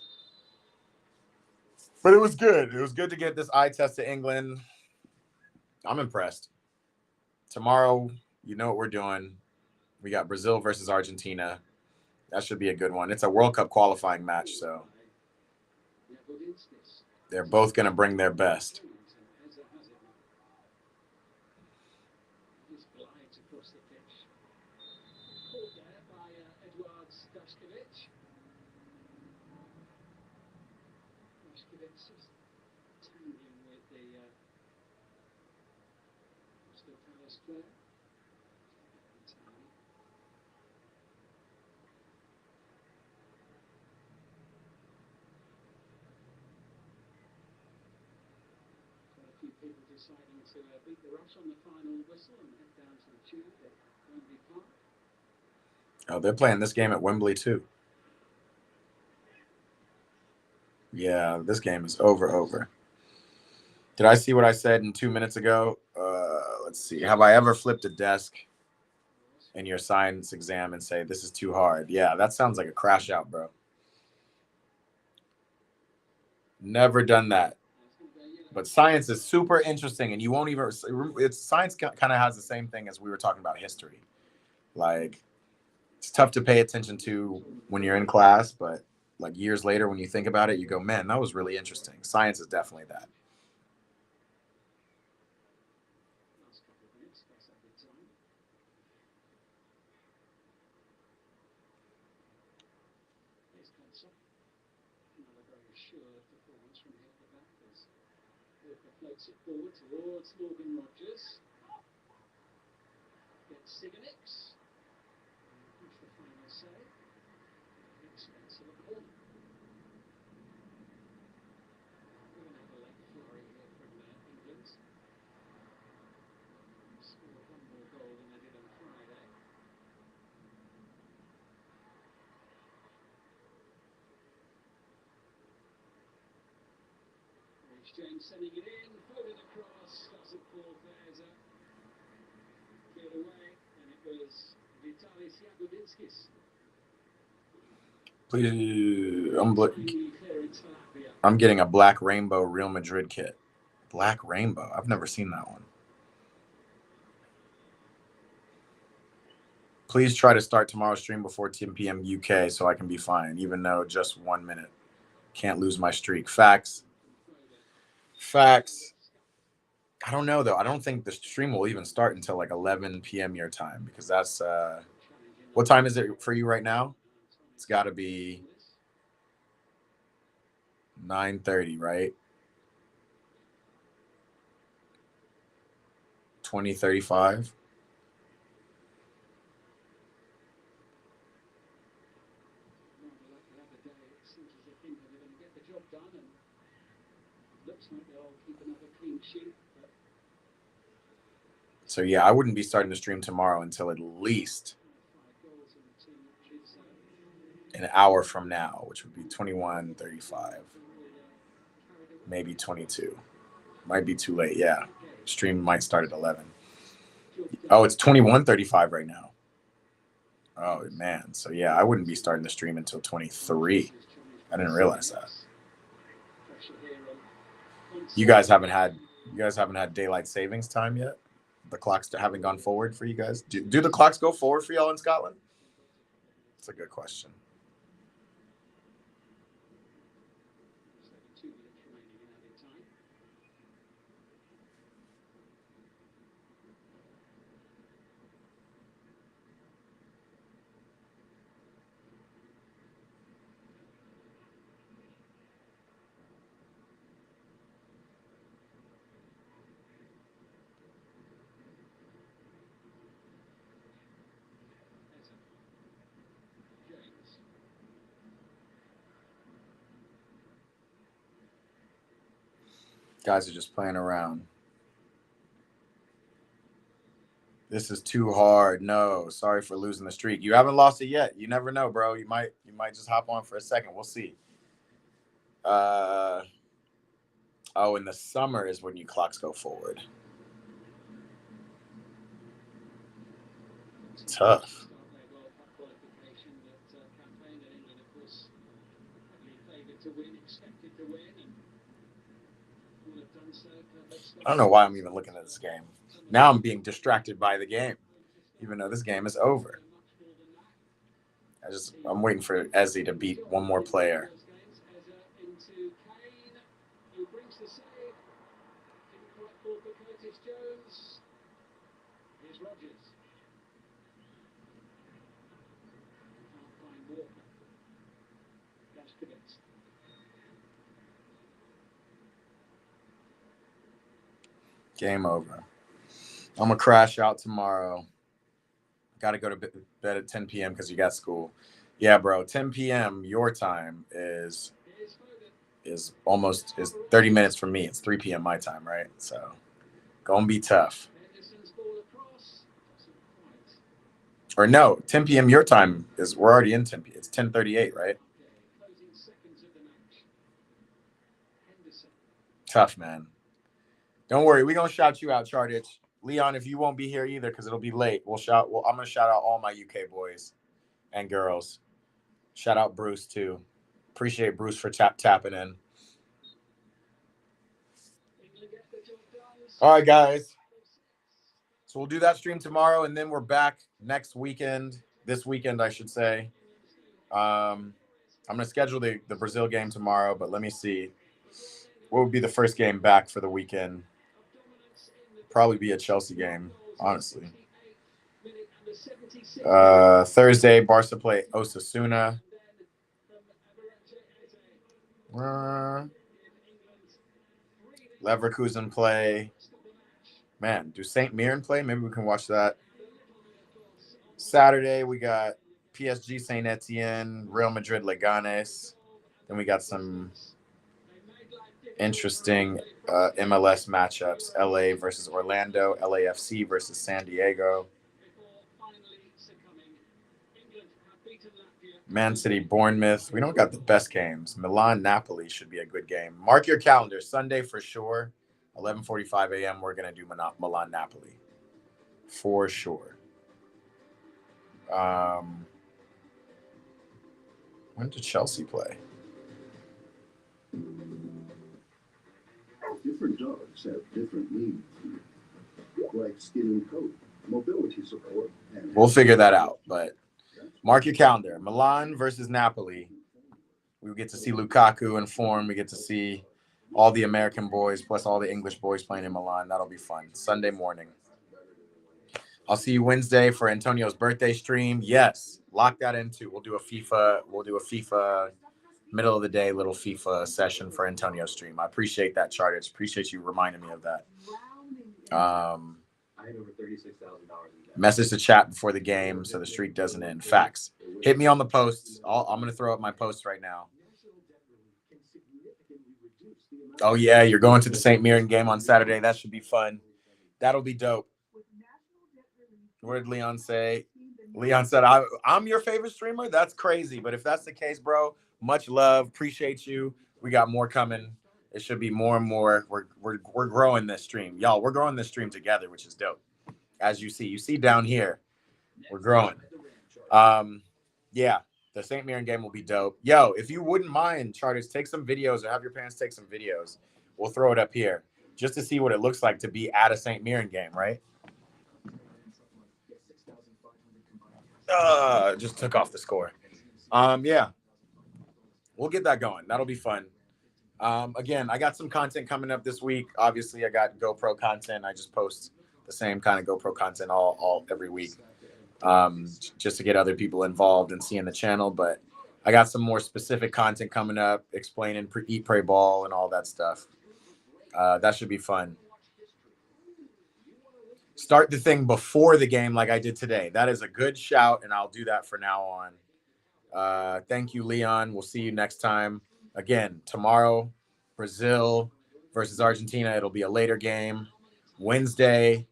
But it was good. It was good to get this eye test to England. I'm impressed. Tomorrow, you know what we're doing. We got Brazil versus Argentina. That should be a good one. It's a World Cup qualifying match, so they're both going to bring their best. People deciding to beat the rush on the final whistle and head down to the tube at Wembley Park. Oh, they're playing this game at Wembley too. Yeah, this game is over. Did I see what I said in 2 minutes ago? Let's see. Have I ever flipped a desk in your science exam and say, this is too hard? Yeah, that sounds like a crash out, bro. Never done that. But science is super interesting, and you won't even. Science kind of has the same thing as we were talking about history. Like, it's tough to pay attention to when you're in class, but like years later, when you think about it, you go, man, that was really interesting. Science is definitely that. Floats it forward towards Morgan Rogers. Gets Sigonix. Who's the final save? Spencer the corner. We're going to have a late flurry here from England. Scored one more goal than they did on Friday. Reece James sending it in, floated across, doesn't fall, there's a cleared away, and it was Vitalis Jagodinskis. Please, I'm getting a Black Rainbow Real Madrid kit. Black Rainbow? I've never seen that one. Please try to start tomorrow's stream before 10 p.m. UK so I can be fine, even though just 1 minute. Can't lose my streak. Facts. I don't know, though. I don't think the stream will even start until like 11 p.m. your time, because that's what time is it for you right now? It's got to be 9:30, right? 20:35. So yeah, I wouldn't be starting the stream tomorrow until at least an hour from now, which would be 21:35, maybe 22. Might be too late. Yeah, stream might start at 11. Oh, it's 21:35 right now. Oh man, so yeah, I wouldn't be starting the stream until 23. I didn't realize that. You guys haven't had daylight savings time yet? The clocks haven't gone forward for you guys? Do the clocks go forward for y'all in Scotland? That's a good question. Guys are just playing around. This is too hard. No, sorry for losing the streak. You haven't lost it yet. You never know, bro. You might just hop on for a second. We'll see. Oh, in the summer is when you clocks go forward. Tough. I don't know why I'm even looking at this game. Now I'm being distracted by the game, even though this game is over. I'm waiting for Ezzy to beat one more player. Into Kane, who brings the save. Didn't quite fall for Curtis Jones. Here's Rodgers. Can't find Walker. Gaskevitz. Game over. I'm gonna crash out tomorrow. Got to go to bed at 10 p.m. because you got school. Yeah, bro. 10 p.m. your time is 30 minutes from me. It's 3 p.m. my time, right? So gonna be tough. Or no, 10 p.m. your time is we're already in 10 p.m. It's 10:38, right? Tough, man. Don't worry, we're gonna shout you out, Chartich. Leon, if you won't be here either, because it'll be late, I'm gonna shout out all my UK boys and girls. Shout out Bruce too. Appreciate Bruce for tapping in. All right, guys. So we'll do that stream tomorrow, and then we're back next weekend. This weekend, I should say. I'm gonna schedule the Brazil game tomorrow, but let me see. What would be the first game back for the weekend? Probably be a Chelsea game, honestly. Thursday, Barca play Osasuna. Leverkusen play. Man, do St. Mirren play? Maybe we can watch that. Saturday, we got PSG Saint Etienne, Real Madrid Leganes. Then we got some interesting MLS matchups. LA versus Orlando, LAFC versus San Diego. Man City, Bournemouth. We don't got the best games. Milan, Napoli should be a good game. Mark your calendar. Sunday for sure. 11:45 a.m. We're going to do Milan, Napoli. For sure. When did Chelsea play? Different dogs have different needs, like skin and coat, mobility support. And we'll figure that out, but mark your calendar. Milan versus Napoli. We get to see Lukaku in form. We get to see all the American boys plus all the English boys playing in Milan. That'll be fun. Sunday morning. I'll see you Wednesday for Antonio's birthday stream. Yes, lock that in too. We'll do a FIFA middle of the day little FIFA session for Antonio's stream. I appreciate that, Charters. Appreciate you reminding me of that. I had over $36,000. Message to chat before the game so the streak doesn't end. Facts. Hit me on the posts. I'm going to throw up my post right now. Oh, yeah, you're going to the St. Mirren game on Saturday. That should be fun. That'll be dope. What did Leon say? Leon said, I'm your favorite streamer? That's crazy. But if that's the case, bro, much love. Appreciate you. We got more coming. It should be more and more. We're growing this stream. Y'all, we're growing this stream together, which is dope. As you see down here, we're growing. Yeah, the St. Mirren game will be dope. Yo, if you wouldn't mind, Charters, take some videos or have your parents take some videos. We'll throw it up here just to see what it looks like to be at a St. Mirren game, right? Just took off the score. Yeah, we'll get that going. That'll be fun. Again, I got some content coming up this week. Obviously, I got GoPro content. I just post the same kind of GoPro content all every week, just to get other people involved and seeing the channel. But I got some more specific content coming up, explaining Eat, Pray, Ball and all that stuff. That should be fun. Start the thing before the game like I did today. That is a good shout, and I'll do that from now on. Thank you, Leon. We'll see you next time. Again, tomorrow, Brazil versus Argentina. It'll be a later game. Wednesday,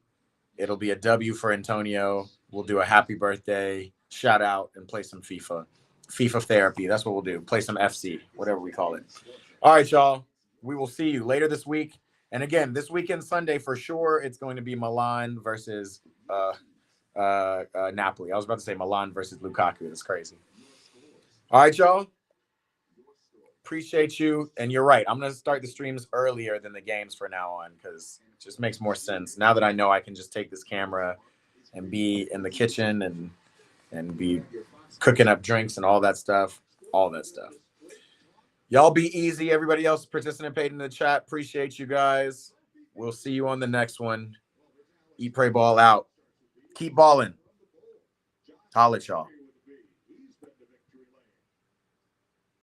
it'll be a W for Antonio. We'll do a happy birthday, shout out, and play some FIFA. FIFA therapy. That's what we'll do. Play some FC, whatever we call it. All right, y'all. We will see you later this week. And again, this weekend, Sunday, for sure, it's going to be Milan versus Napoli. I was about to say Milan versus Lukaku. That's crazy. All right, y'all. Appreciate you. And you're right. I'm going to start the streams earlier than the games from now on because it just makes more sense. Now that I know I can just take this camera and be in the kitchen and be cooking up drinks and all that stuff. Y'all be easy. Everybody else participating in the chat. Appreciate you guys. We'll see you on the next one. Eat, pray, ball out. Keep balling. Holla at y'all.